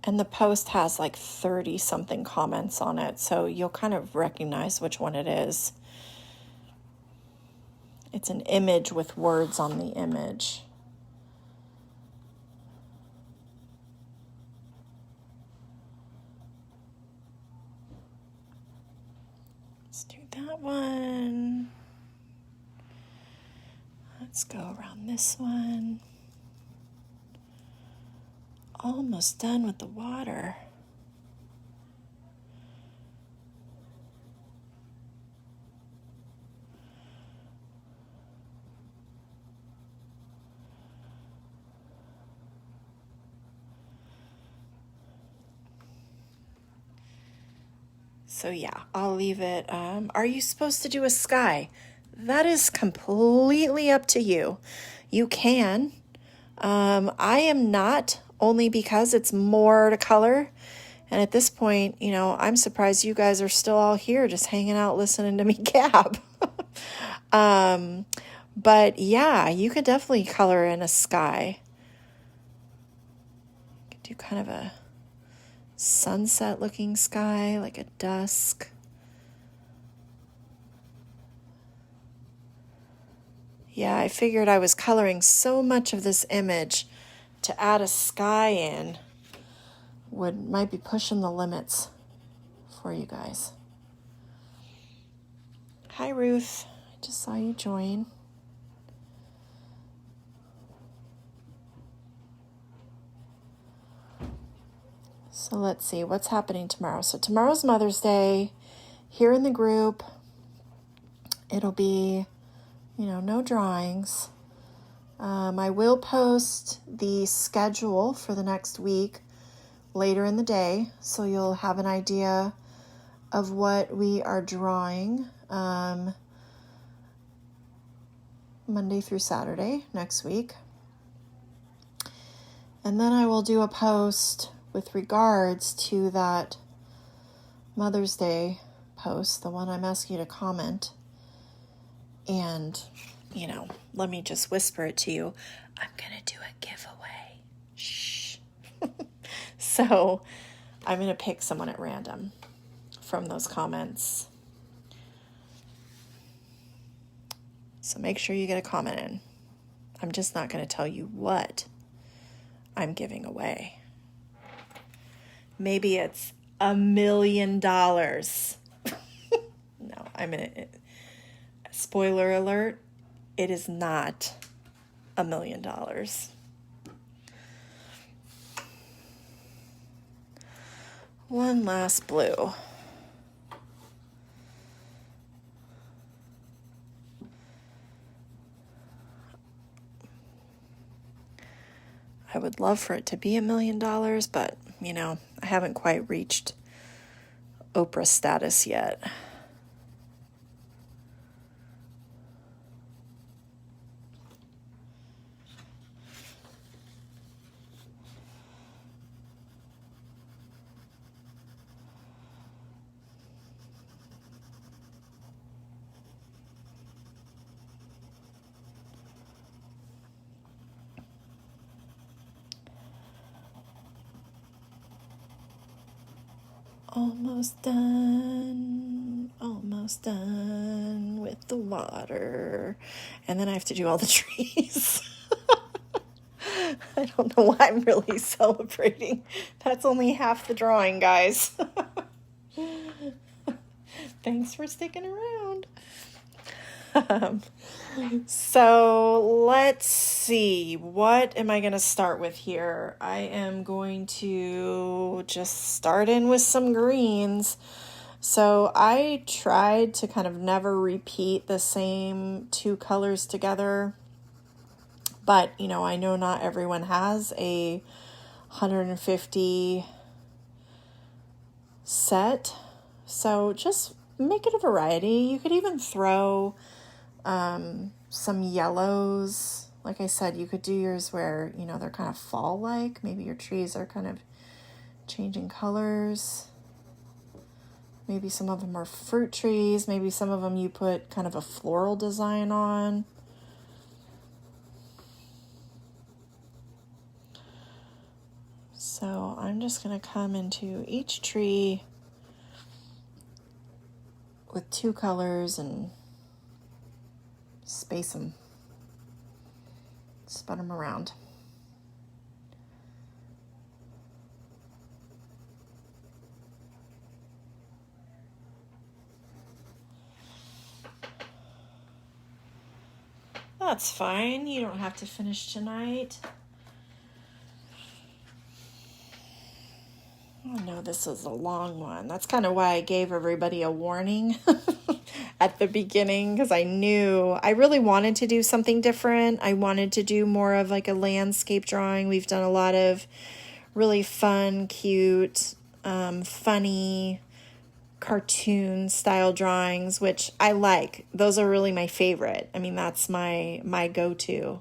And the post has like 30 something comments on it, so you'll kind of recognize which one it is. It's an image with words on the image. Let's do that one. Let's go around this one. Almost done with the water. So yeah, I'll leave it. Are you supposed to do a sky? That is completely up to you. You can. I am not, only because it's more to color. And at this point, I'm surprised you guys are still all here just hanging out listening to me gab. But yeah, you could definitely color in a sky. You could do kind of a sunset looking sky, like a dusk. Yeah, I figured I was coloring so much of this image to add a sky in might be pushing the limits for you guys. Hi, Ruth. I just saw you join. So let's see what's happening tomorrow. So tomorrow's Mother's Day. Here in the group, it'll be, no drawings. I will post the schedule for the next week later in the day, so you'll have an idea of what we are drawing Monday through Saturday next week. And then I will do a post with regards to that Mother's Day post, the one I'm asking you to comment. And, let me just whisper it to you. I'm going to do a giveaway. Shh. So I'm going to pick someone at random from those comments. So make sure you get a comment in. I'm just not going to tell you what I'm giving away. Maybe it's $1 million. No, spoiler alert, it is not $1 million. One last blue. I would love for it to be $1 million, but, I haven't quite reached Oprah status yet. Almost done with the water. And then I have to do all the trees. I don't know why I'm really celebrating. That's only half the drawing, guys. Thanks for sticking around. So let's see, what am I going to start with here? I am going to just start in with some greens. So I tried to kind of never repeat the same two colors together, but I know not everyone has a 150 set, so just make it a variety. You could even throw some yellows. Like I said, you could do yours where, they're kind of fall-like. Maybe your trees are kind of changing colors. Maybe some of them are fruit trees. Maybe some of them you put kind of a floral design on. So I'm just going to come into each tree with two colors and space them, spread them around. That's fine. You don't have to finish tonight. Oh no, this is a long one. That's kind of why I gave everybody a warning at the beginning, because I knew I really wanted to do something different. I wanted to do more of like a landscape drawing. We've done a lot of really fun, cute, funny cartoon style drawings, which I like. Those are really my favorite. I mean, that's my go-to.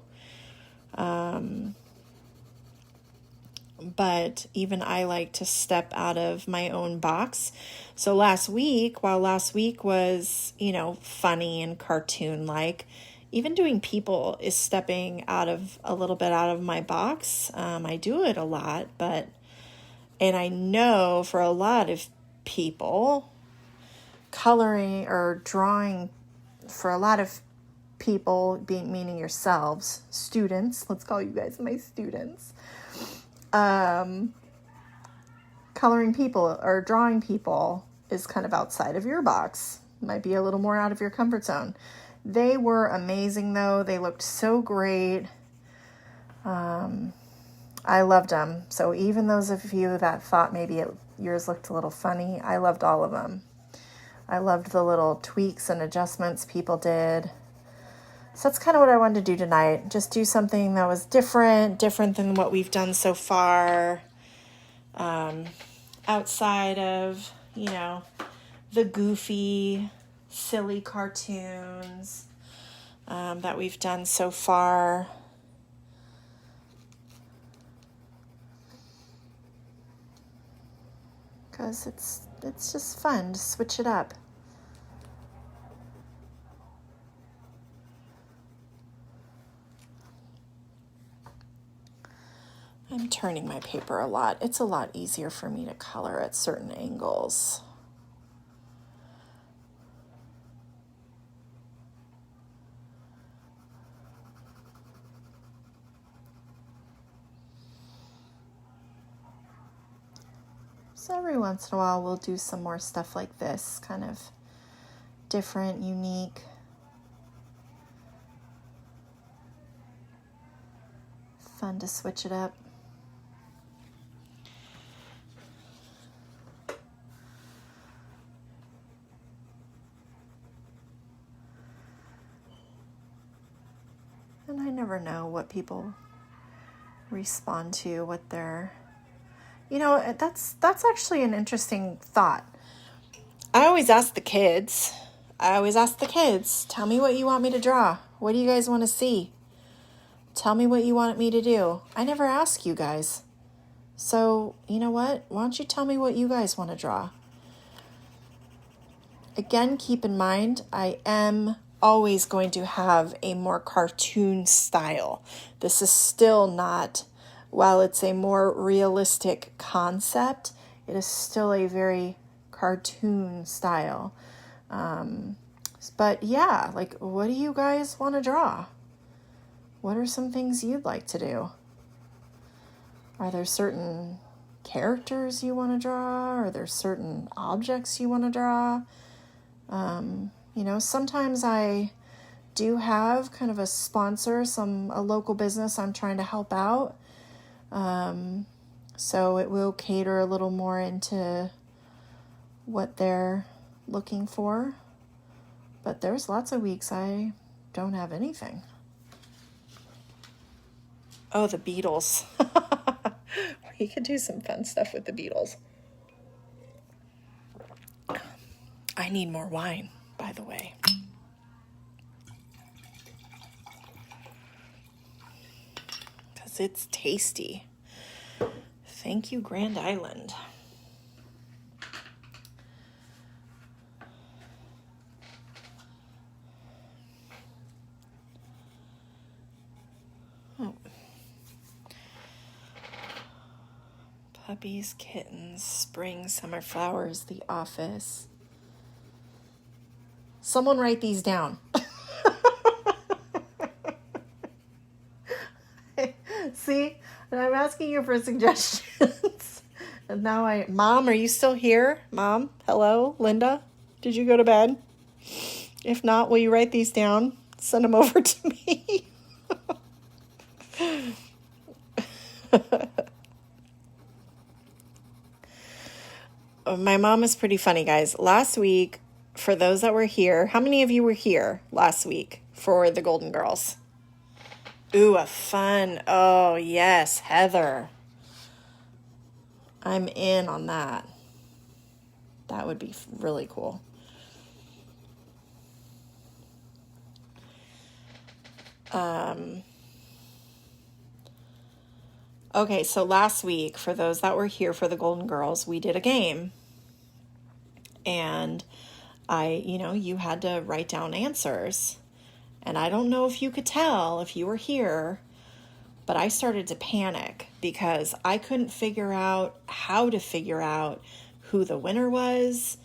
But even I like to step out of my own box. So while last week was, funny and cartoon-like, even doing people is stepping a little bit out of my box. I do it a lot, and I know for a lot of people, coloring or drawing, for a lot of people, meaning yourselves, students, let's call you guys my students, coloring people or drawing people is kind of outside of your box. Might be a little more out of your comfort zone. They were amazing though. They looked so great. I loved them. So even those of you that thought maybe yours looked a little funny, I loved all of them. I loved the little tweaks and adjustments people did. So that's kind of what I wanted to do tonight. Just do something that was different than what we've done so far. Outside of, the goofy, silly cartoons that we've done so far. Because it's just fun to switch it up. I'm turning my paper a lot. It's a lot easier for me to color at certain angles. So every once in a while we'll do some more stuff like this, kind of different, unique. Fun to switch it up. And I never know what people respond to, what they're, that's actually an interesting thought. I always ask the kids, tell me what you want me to draw. What do you guys want to see? Tell me what you want me to do. I never ask you guys. So, you know what? Why don't you tell me what you guys want to draw? Again, keep in mind, I am always going to have a more cartoon style. This is still not, while it's a more realistic concept, it is still a very cartoon style. But yeah, like, what do you guys want to draw? What are some things you'd like to do? Are there certain characters you want to draw? Are there certain objects you want to draw? Sometimes I do have kind of a sponsor, a local business I'm trying to help out. So it will cater a little more into what they're looking for. But there's lots of weeks I don't have anything. Oh, the Beatles. We could do some fun stuff with the Beatles. I need more wine, by the way. Because it's tasty. Thank you, Grand Island. Puppies, kittens, spring, summer flowers, the office. Someone write these down. See, and I'm asking you for suggestions. And now Mom, are you still here? Mom, hello, Linda, did you go to bed? If not, will you write these down? Send them over to me. My mom is pretty funny, guys. Last week, for those that were here, how many of you were here last week for the Golden Girls? Ooh, a fun. Oh, yes, Heather. I'm in on that. That would be really cool. Okay, so last week, for those that were here for the Golden Girls, we did a game. And you had to write down answers. And I don't know if you could tell if you were here, but I started to panic because I couldn't figure out how to figure out who the winner was.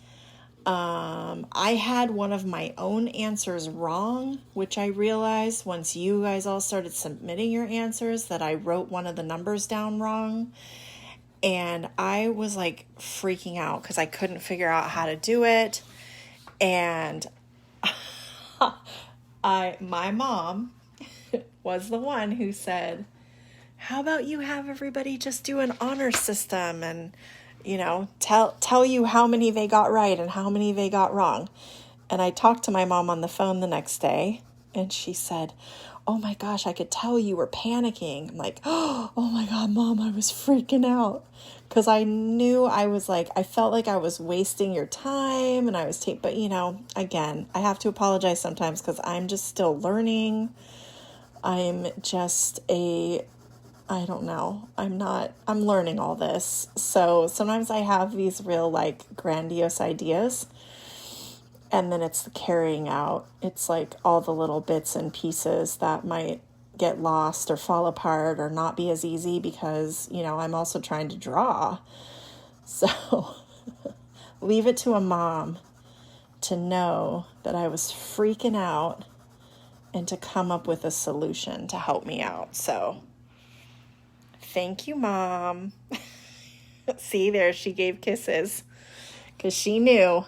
I had one of my own answers wrong, which I realized once you guys all started submitting your answers that I wrote one of the numbers down wrong. And I was like freaking out because I couldn't figure out how to do it. And my mom was the one who said, how about you have everybody just do an honor system and, tell you how many they got right and how many they got wrong. And I talked to my mom on the phone the next day And she said, oh my gosh, I could tell you were panicking. I'm like, oh my God, Mom, I was freaking out. Because I knew I felt like I was wasting your time and I was but again, I have to apologize sometimes because I'm just still learning. I'm just I don't know. I'm learning all this. So sometimes I have these real grandiose ideas. And then it's the carrying out. It's like all the little bits and pieces that might get lost or fall apart or not be as easy because, I'm also trying to draw. So leave it to a mom to know that I was freaking out and to come up with a solution to help me out. So thank you, Mom. See, there she gave kisses because she knew.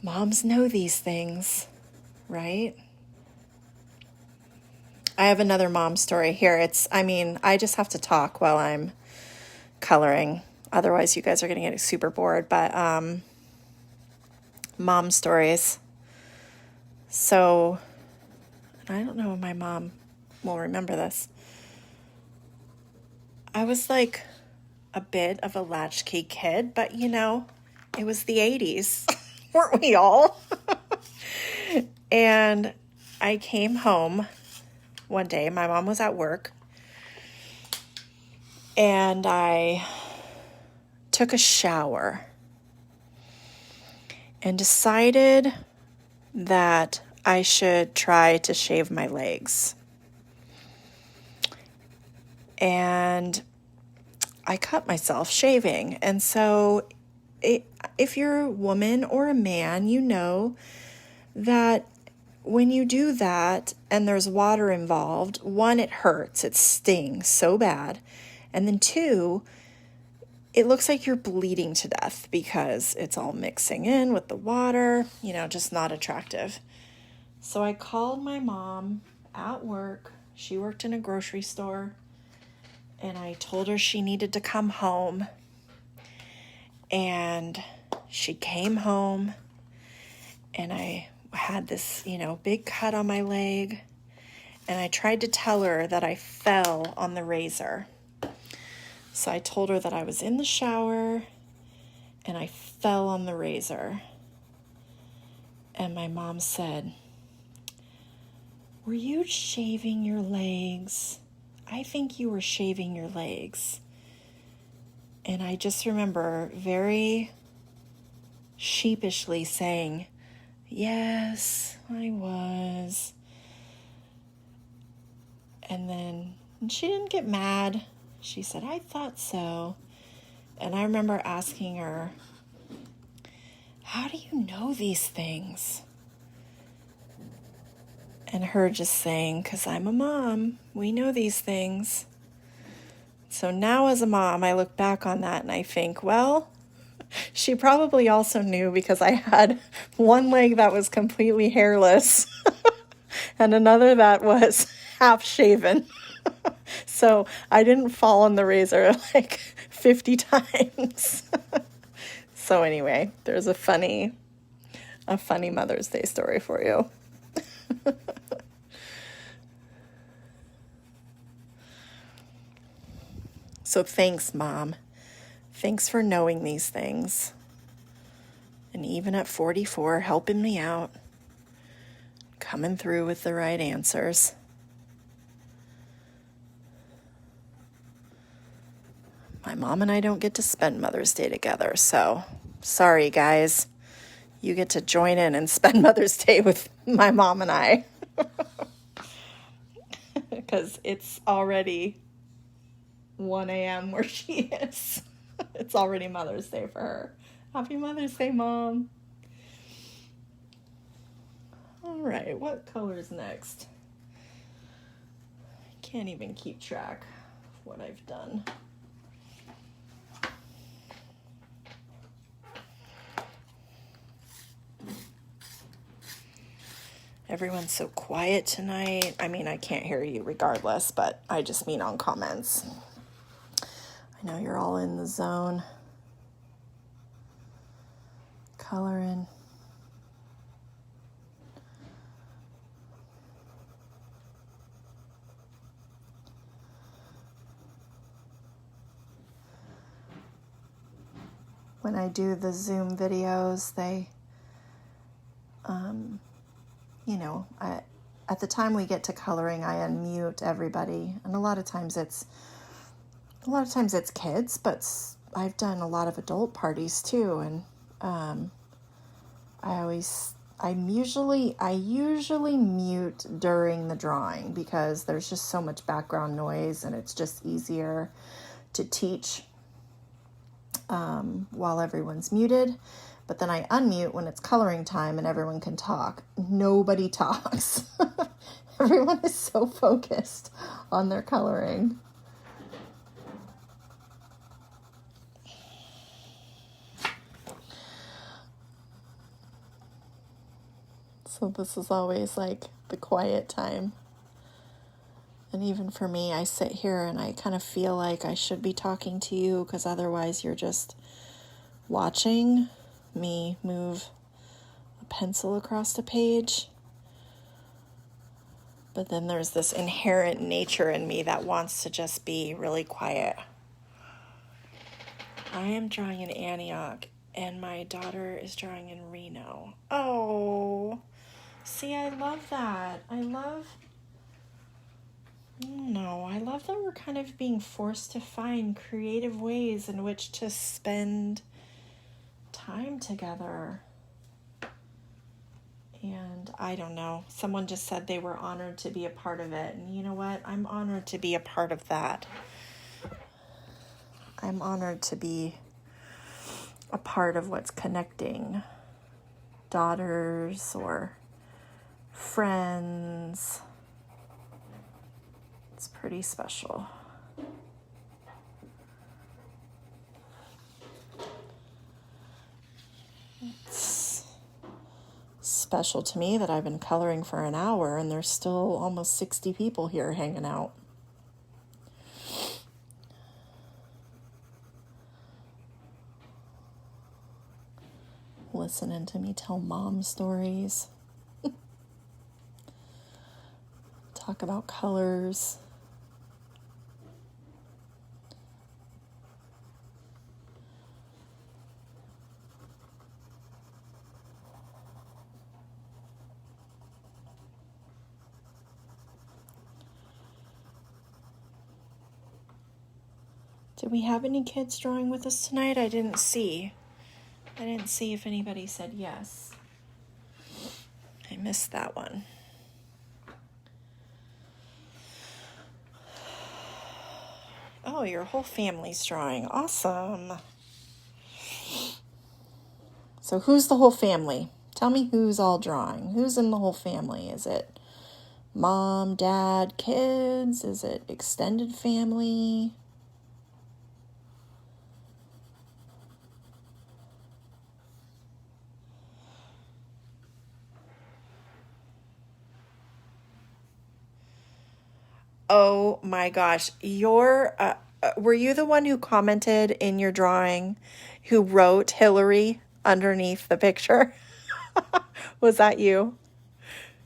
Moms know these things, right? I have another mom story here. I just have to talk while I'm coloring. Otherwise, you guys are going to get super bored. But mom stories. So, I don't know if my mom will remember this. I was like a bit of a latchkey kid, but it was the 80s. Weren't we all? And I came home one day. My mom was at work. And I took a shower and decided that I should try to shave my legs. And I cut myself shaving. And so if you're a woman or a man, you know that when you do that and there's water involved, one, it hurts. It stings so bad. And then two, it looks like you're bleeding to death because it's all mixing in with the water, just not attractive. So I called my mom at work. She worked in a grocery store. And I told her she needed to come home. And she came home. And I had this, big cut on my leg. And I tried to tell her that I fell on the razor. So I told her that I was in the shower and I fell on the razor. And my mom said, were you shaving your legs? I think you were shaving your legs. And I just remember very sheepishly saying, yes, I was. And then she didn't get mad. She said, I thought so. And I remember asking her, how do you know these things? And her just saying, because I'm a mom, we know these things. So now as a mom, I look back on that and I think, well, she probably also knew because I had one leg that was completely hairless and another that was half shaven. So I didn't fall on the razor 50 times. So anyway, there's a funny Mother's Day story for you. So thanks, Mom. Thanks for knowing these things. And even at 44, helping me out. Coming through with the right answers. My mom and I don't get to spend Mother's Day together, so sorry, guys. You get to join in and spend Mother's Day with my mom and I. Because it's already 1 a.m. where she is. It's already Mother's Day for her. Happy Mother's Day, Mom. All right, what color's next? I can't even keep track of what I've done. Everyone's so quiet tonight. I mean, I can't hear you regardless, but I just mean on comments. I know you're all in the zone. Coloring. when I do the Zoom videos, they, at the time we get to coloring, I unmute everybody. And a lot of times it's kids, but I've done a lot of adult parties too. And I usually mute during the drawing because there's just so much background noise and it's just easier to teach while everyone's muted. But then I unmute when it's coloring time and everyone can talk. Nobody talks. Everyone is so focused on their coloring. So this is always like the quiet time. And even for me, I sit here and I kind of feel like I should be talking to you because otherwise you're just watching me move a pencil across the page. But then there's this inherent nature in me that wants to just be really quiet. I am drawing in Antioch and my daughter is drawing in Reno. Oh, see, I love that. I love that we're kind of being forced to find creative ways in which to spend time together. And I don't know, someone just said they were honored to be a part of it. And you know what? I'm honored to be a part of that. I'm honored to be a part of what's connecting daughters or friends. It's pretty special. It's special to me that I've been coloring for an hour and there's still almost 60 people here hanging out. Listening to me tell mom stories. Talk about colors. Did we have any kids drawing with us tonight? I didn't see if anybody said yes. I missed that one. Oh, your whole family's drawing. Awesome. So who's the whole family? Tell me who's all drawing. Who's in the whole family? Is it mom, dad, kids? Is it extended family? Oh my gosh, were you the one who commented in your drawing who wrote Hillary underneath the picture? Was that you?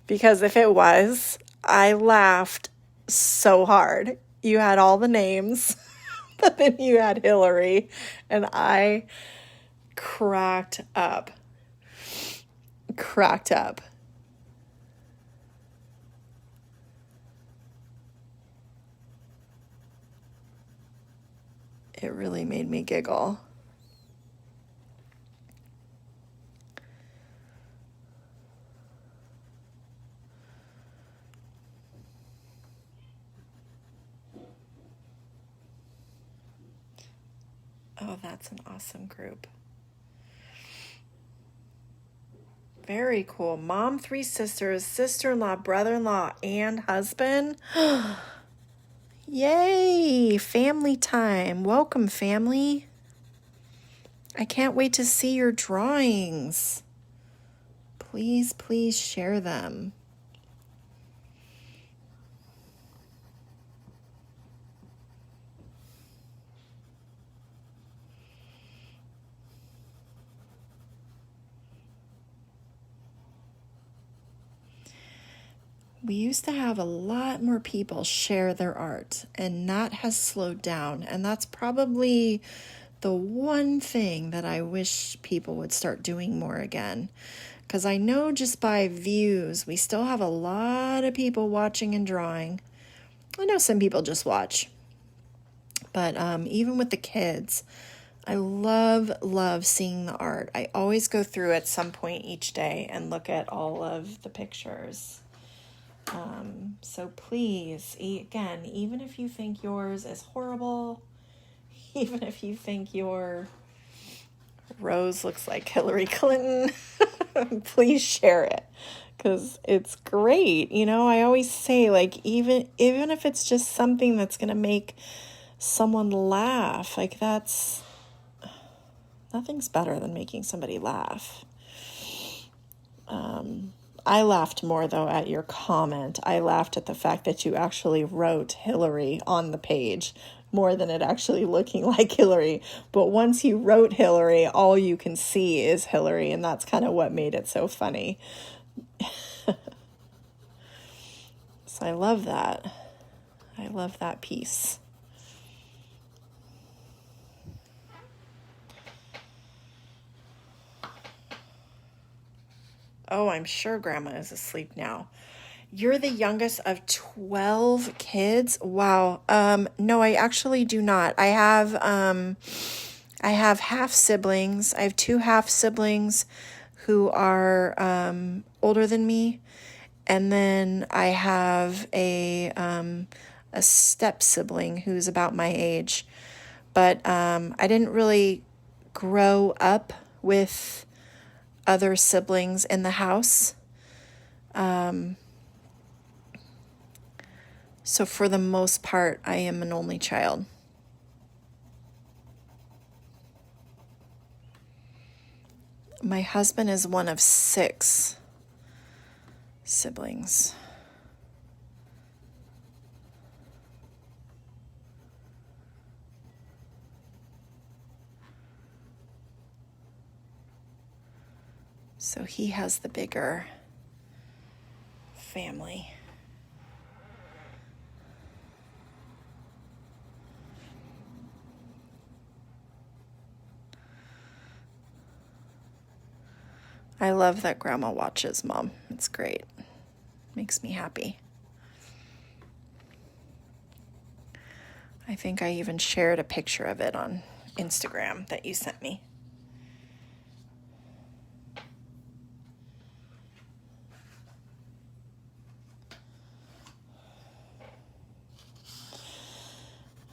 Because if it was, I laughed so hard. You had all the names, but then you had Hillary, and I cracked up. It really made me giggle. Oh, that's an awesome group. Very cool. Mom, 3 sisters, sister-in-law, brother-in-law, and husband. Yay! Family time. Welcome, family. I can't wait to see your drawings. Please, please share them. We used to have a lot more people share their art, and that has slowed down. And that's probably the one thing that I wish people would start doing more again, because I know just by views, we still have a lot of people watching and drawing. I know some people just watch, but even with the kids, I love seeing the art. I always go through at some point each day and look at all of the pictures. So please, again, even if you think yours is horrible, even if you think your rose looks like Hillary Clinton, please share it, because it's great. You know, I always say, like, even if it's just something that's going to make someone laugh, like, that's, nothing's better than making somebody laugh. I laughed more, though, at your comment. I laughed at the fact that you actually wrote Hillary on the page more than it actually looking like Hillary. But once you wrote Hillary, all you can see is Hillary, and that's kind of what made it so funny. So I love that. I love that piece. Oh, I'm sure Grandma is asleep now. You're the youngest of 12 kids? Wow. No, I actually do not. I have half siblings. I have 2 half siblings who are older than me, and then I have a step sibling who's about my age. But I didn't really grow up with other siblings in the house. So for the most part, I am an only child. My husband is one of 6 siblings. So he has the bigger family. I love that Grandma watches, Mom. It's great. Makes me happy. I think I even shared a picture of it on Instagram that you sent me.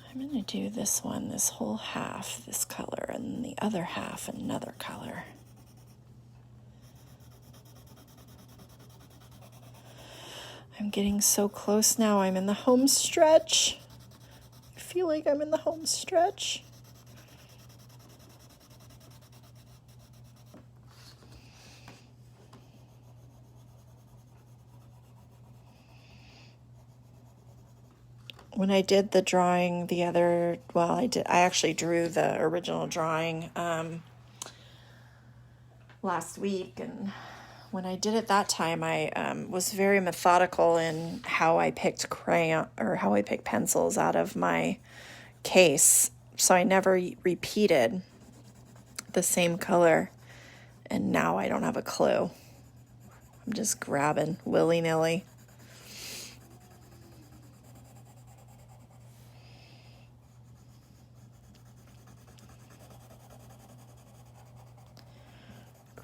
I'm going to do this one, this whole half, this color, and the other half, another color. I'm getting so close now. I'm in the home stretch. I feel like I'm in the home stretch. When I did the drawing I actually drew the original drawing last week, and when I did it that time, I was very methodical in how I picked pencils out of my case. So I never repeated the same color, and now I don't have a clue. I'm just grabbing willy-nilly.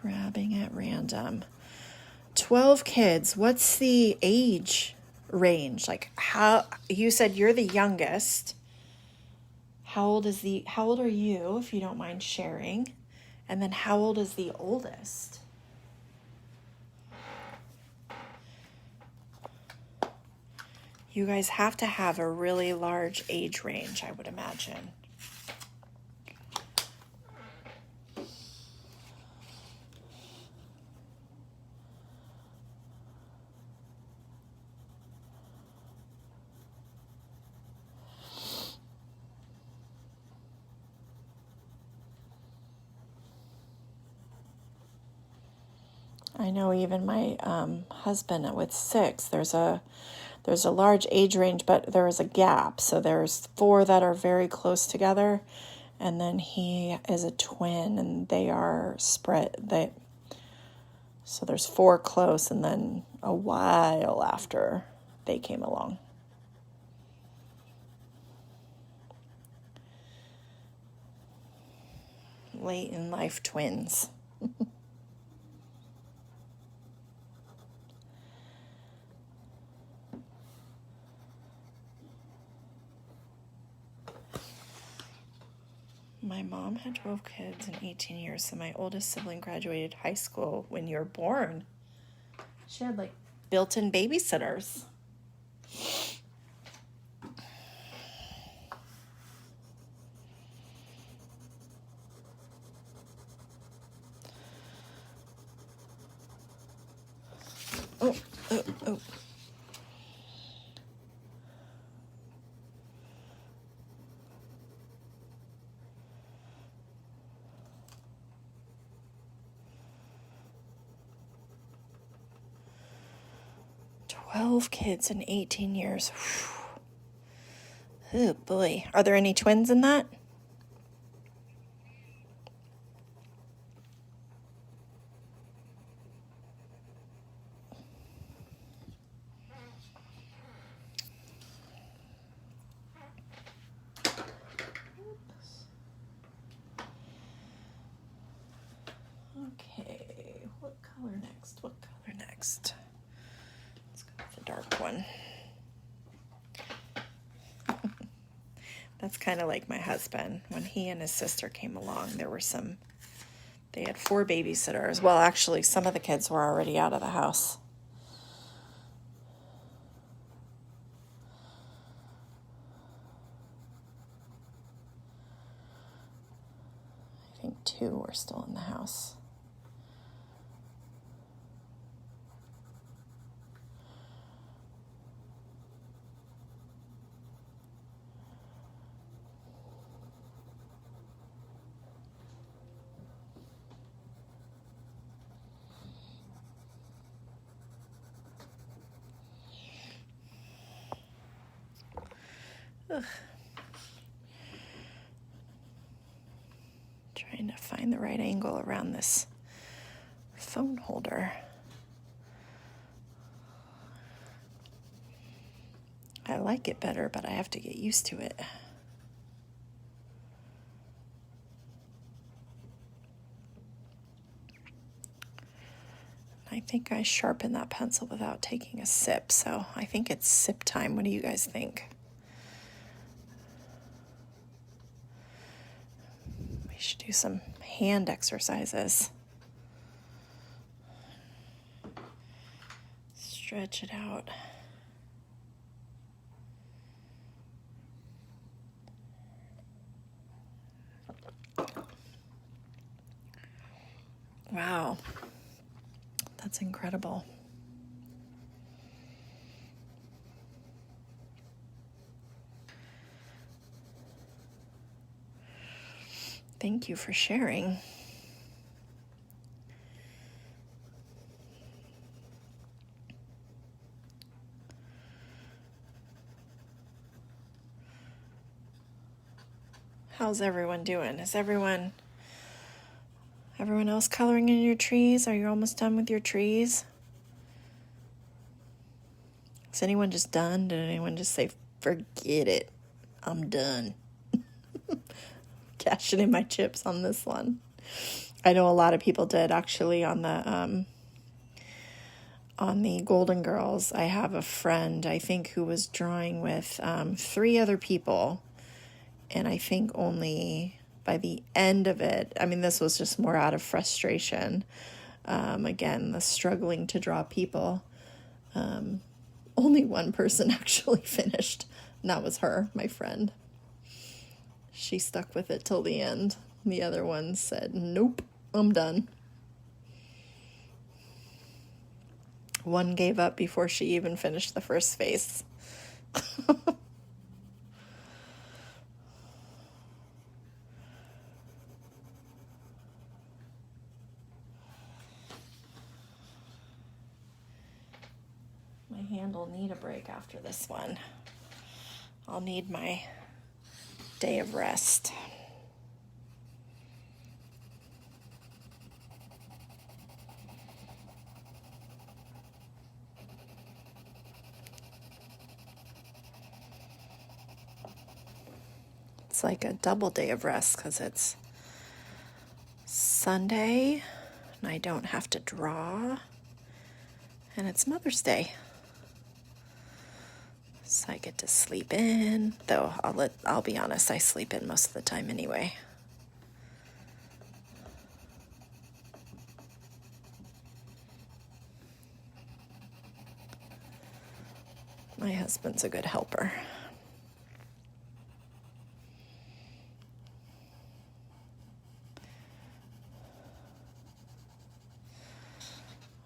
Grabbing at random. 12 kids. What's the age range? Like, how you said you're the youngest. How old are you, if you don't mind sharing? And then how old is the oldest? You guys have to have a really large age range, I would imagine. I know even my husband with 6, there's a large age range, but there is a gap. So there's 4 that are very close together, And then he is a twin, and they are spread. So there's 4 close, and then a while after they came along. Late in life twins. 'My mom had 12 kids in 18 years, so my oldest sibling graduated high school when you were born. She had like built-in babysitters. Oh, oh, oh. Twelve kids in 18 years. Oh boy. Are there any twins in that? Okay, what color next? What color next? Let's go with the dark one. That's kind of like my husband. When he and his sister came along, they had 4 babysitters. Well, actually, some of the kids were already out of the house. I think 2 were still in the house. Ugh. Trying to find the right angle around this phone holder. I like it better, but I have to get used to it. I think I sharpened that pencil without taking a sip, so I think it's sip time. What do you guys think? We should do some hand exercises. Stretch it out. Wow. That's incredible. Thank you for sharing. How's everyone doing? Is everyone else coloring in your trees? Are you almost done with your trees? Is anyone just done? Did anyone just say, forget it, I'm done? Cashing in my chips on this one. I know a lot of people did actually on the Golden Girls. I have a friend, I think, who was drawing with 3 other people, and I think only by the end of it, I mean, this was just more out of frustration. Again, the struggling to draw people. Only one person actually finished, and that was her, my friend. She stuck with it till the end. The other one said, nope, I'm done. One gave up before she even finished the first face. My hand will need a break after this one. I'll need my day of rest. It's like a double day of rest because it's Sunday and I don't have to draw, and it's Mother's Day. So I get to sleep in, though I'll be honest, I sleep in most of the time anyway. My husband's a good helper.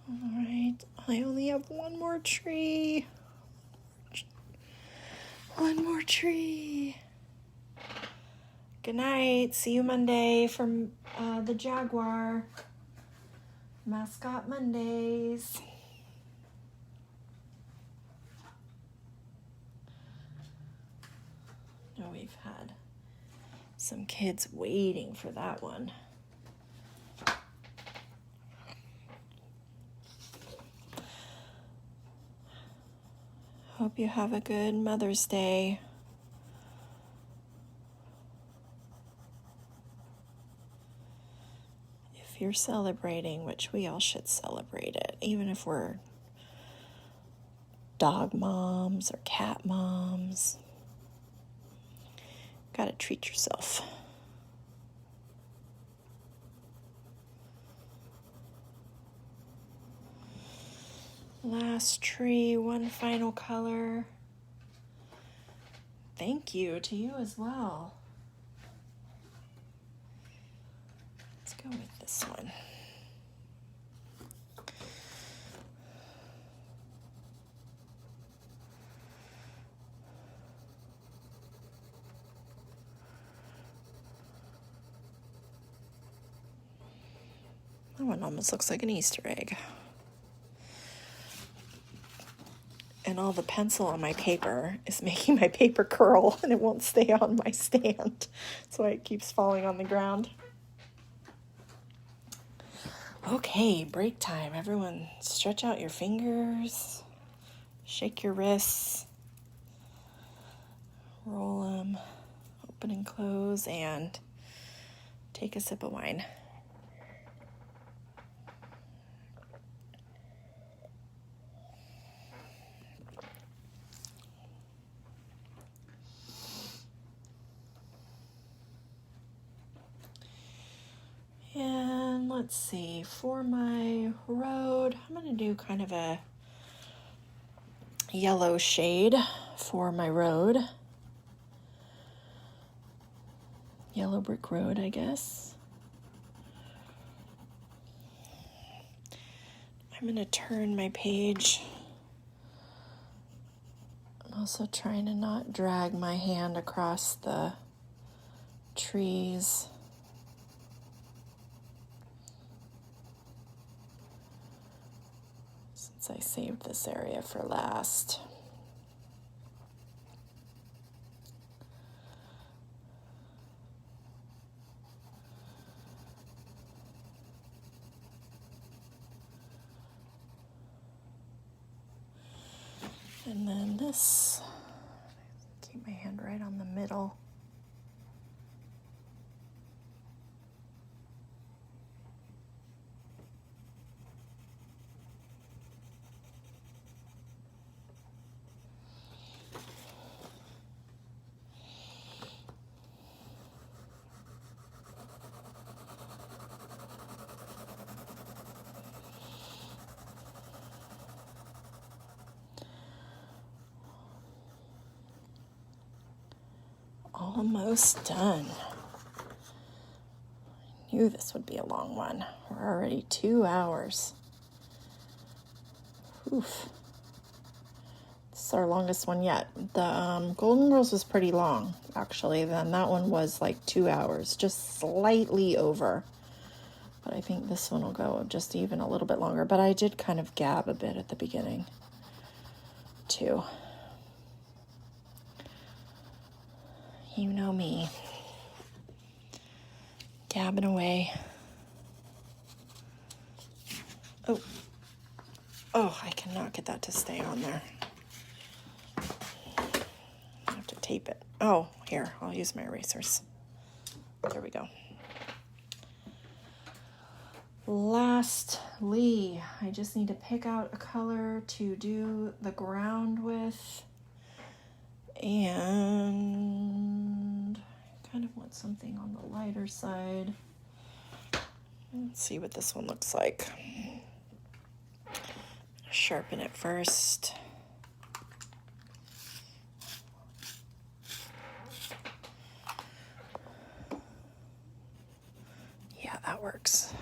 All right, I only have one more tree. One more tree. Good night. See you Monday from the Jaguar. Mascot Mondays. Oh, we've had some kids waiting for that one. Hope you have a good Mother's Day. If you're celebrating, which we all should celebrate it, even if we're dog moms or cat moms. Gotta treat yourself. Last tree, one final color. Thank you to you as well. Let's go with this one. That one almost looks like an Easter egg. And all the pencil on my paper is making my paper curl, and it won't stay on my stand. That's why it keeps falling on the ground. Okay, break time. Everyone stretch out your fingers, shake your wrists, roll them, open and close, and take a sip of wine. And let's see, for my road, I'm going to do kind of a yellow shade for my road. Yellow brick road, I guess. I'm going to turn my page. I'm also trying to not drag my hand across the trees. I saved this area for last. And then this, keep my hand right on the middle. Almost done. I knew this would be a long one. We're already 2 hours. Oof. This is our longest one yet. The Golden Girls was pretty long, actually. Then that one was like 2 hours, just slightly over. But I think this one will go just even a little bit longer. But I did kind of gab a bit at the beginning, too. You know me. Gabbing away. Oh, I cannot get that to stay on there. I have to tape it. Oh, here, I'll use my erasers. There we go. Lastly, I just need to pick out a color to do the ground with. And I kind of want something on the lighter side. Let's see what this one looks like. Sharpen it first. Yeah, that works.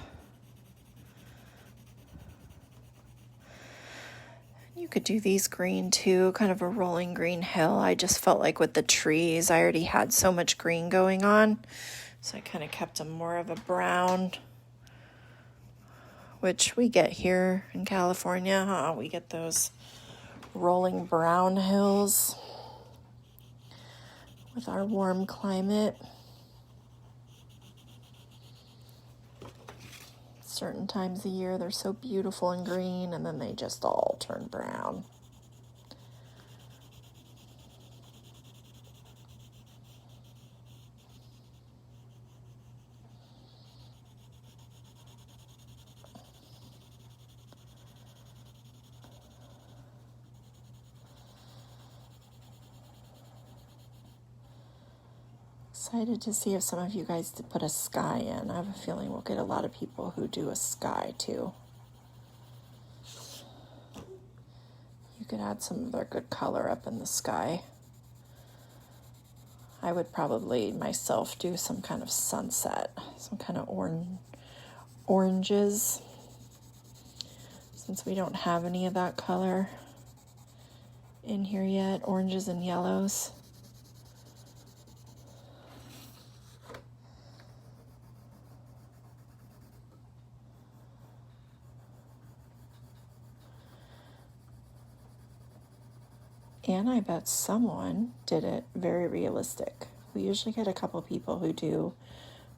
You could do these green too, kind of a rolling green hill. I just felt like with the trees, I already had so much green going on. So I kind of kept them more of a brown, which we get here in California. We get those rolling brown hills with our warm climate. Certain times of the year they're so beautiful and green, and then they just all turn brown. Excited to see if some of you guys did put a sky in. I have a feeling we'll get a lot of people who do a sky too. You could add some of their good color up in the sky. I would probably myself do some kind of sunset, some kind of oranges, since we don't have any of that color in here yet, oranges and yellows. And I bet someone did it very realistic. We usually get a couple people who do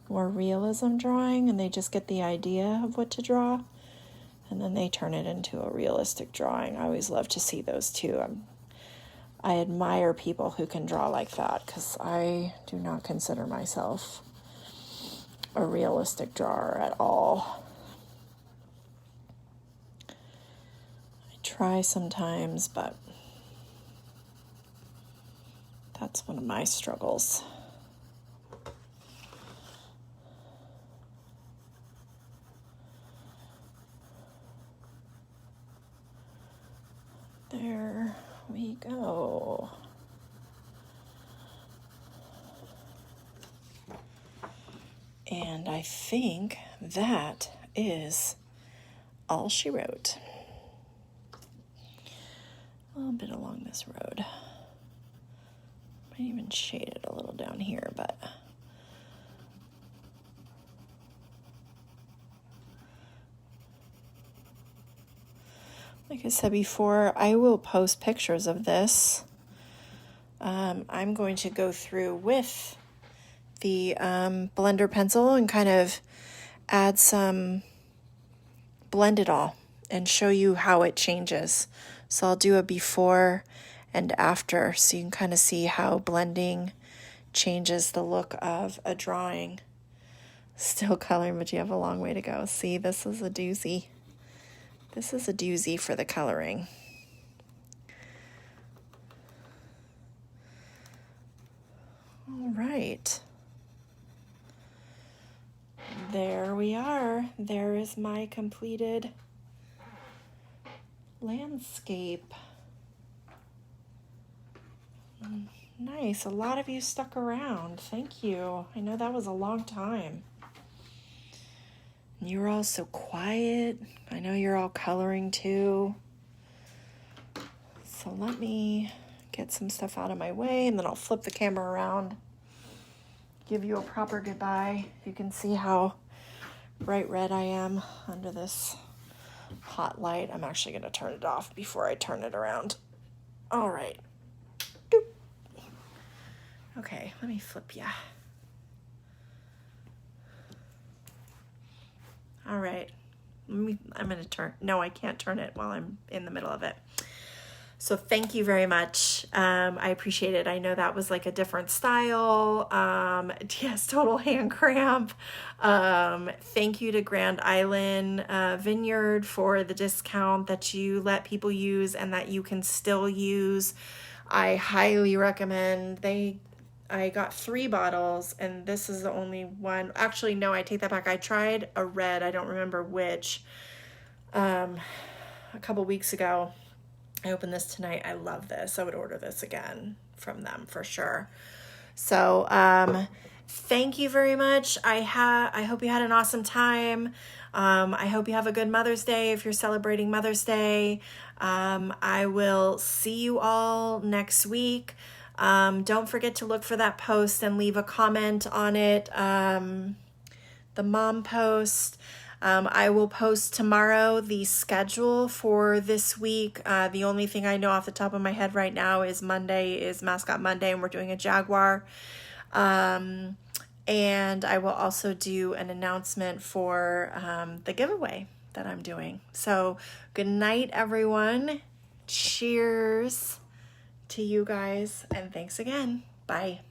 more realism drawing, and they just get the idea of what to draw, and then they turn it into a realistic drawing. I always love to see those too. I admire people who can draw like that, because I do not consider myself a realistic drawer at all. I try sometimes, but that's one of my struggles. There we go. And I think that is all she wrote. A little bit along this road. Might even shade it a little down here, but like I said before, I will post pictures of this. I'm going to go through with the blender pencil and kind of add some, blend it all and show you how it changes. So I'll do a before and after, so you can kind of see how blending changes the look of a drawing. Still coloring, but you have a long way to go. See, this is a doozy. This is a doozy for the coloring. All right. There we are. There is my completed landscape. Nice. A lot of you stuck around. Thank you. I know that was a long time. You were all so quiet. I know you're all coloring too. So let me get some stuff out of my way, and then I'll flip the camera around, give you a proper goodbye. You can see how bright red I am under this hot light. I'm actually going to turn it off before I turn it around. All right. Doop. Okay, let me flip ya. All right. I'm going to turn. No, I can't turn it while I'm in the middle of it. So thank you very much. I appreciate it. I know that was like a different style. Yes, total hand cramp. Thank you to Grand Island Vineyard for the discount that you let people use and that you can still use. I highly recommend. I got 3 bottles and this is the only one. Actually, no, I take that back. I tried a red, I don't remember which, a couple weeks ago. I opened this tonight. I love this. I would order this again from them for sure. So, thank you very much. I hope you had an awesome time. I hope you have a good Mother's Day if you're celebrating Mother's Day. I will see you all next week. Don't forget to look for that post and leave a comment on it. The mom post. I will post tomorrow the schedule for this week. The only thing I know off the top of my head right now is Monday is Mascot Monday and we're doing a Jaguar. And I will also do an announcement for the giveaway that I'm doing. So good night, everyone. Cheers to you guys. And thanks again. Bye.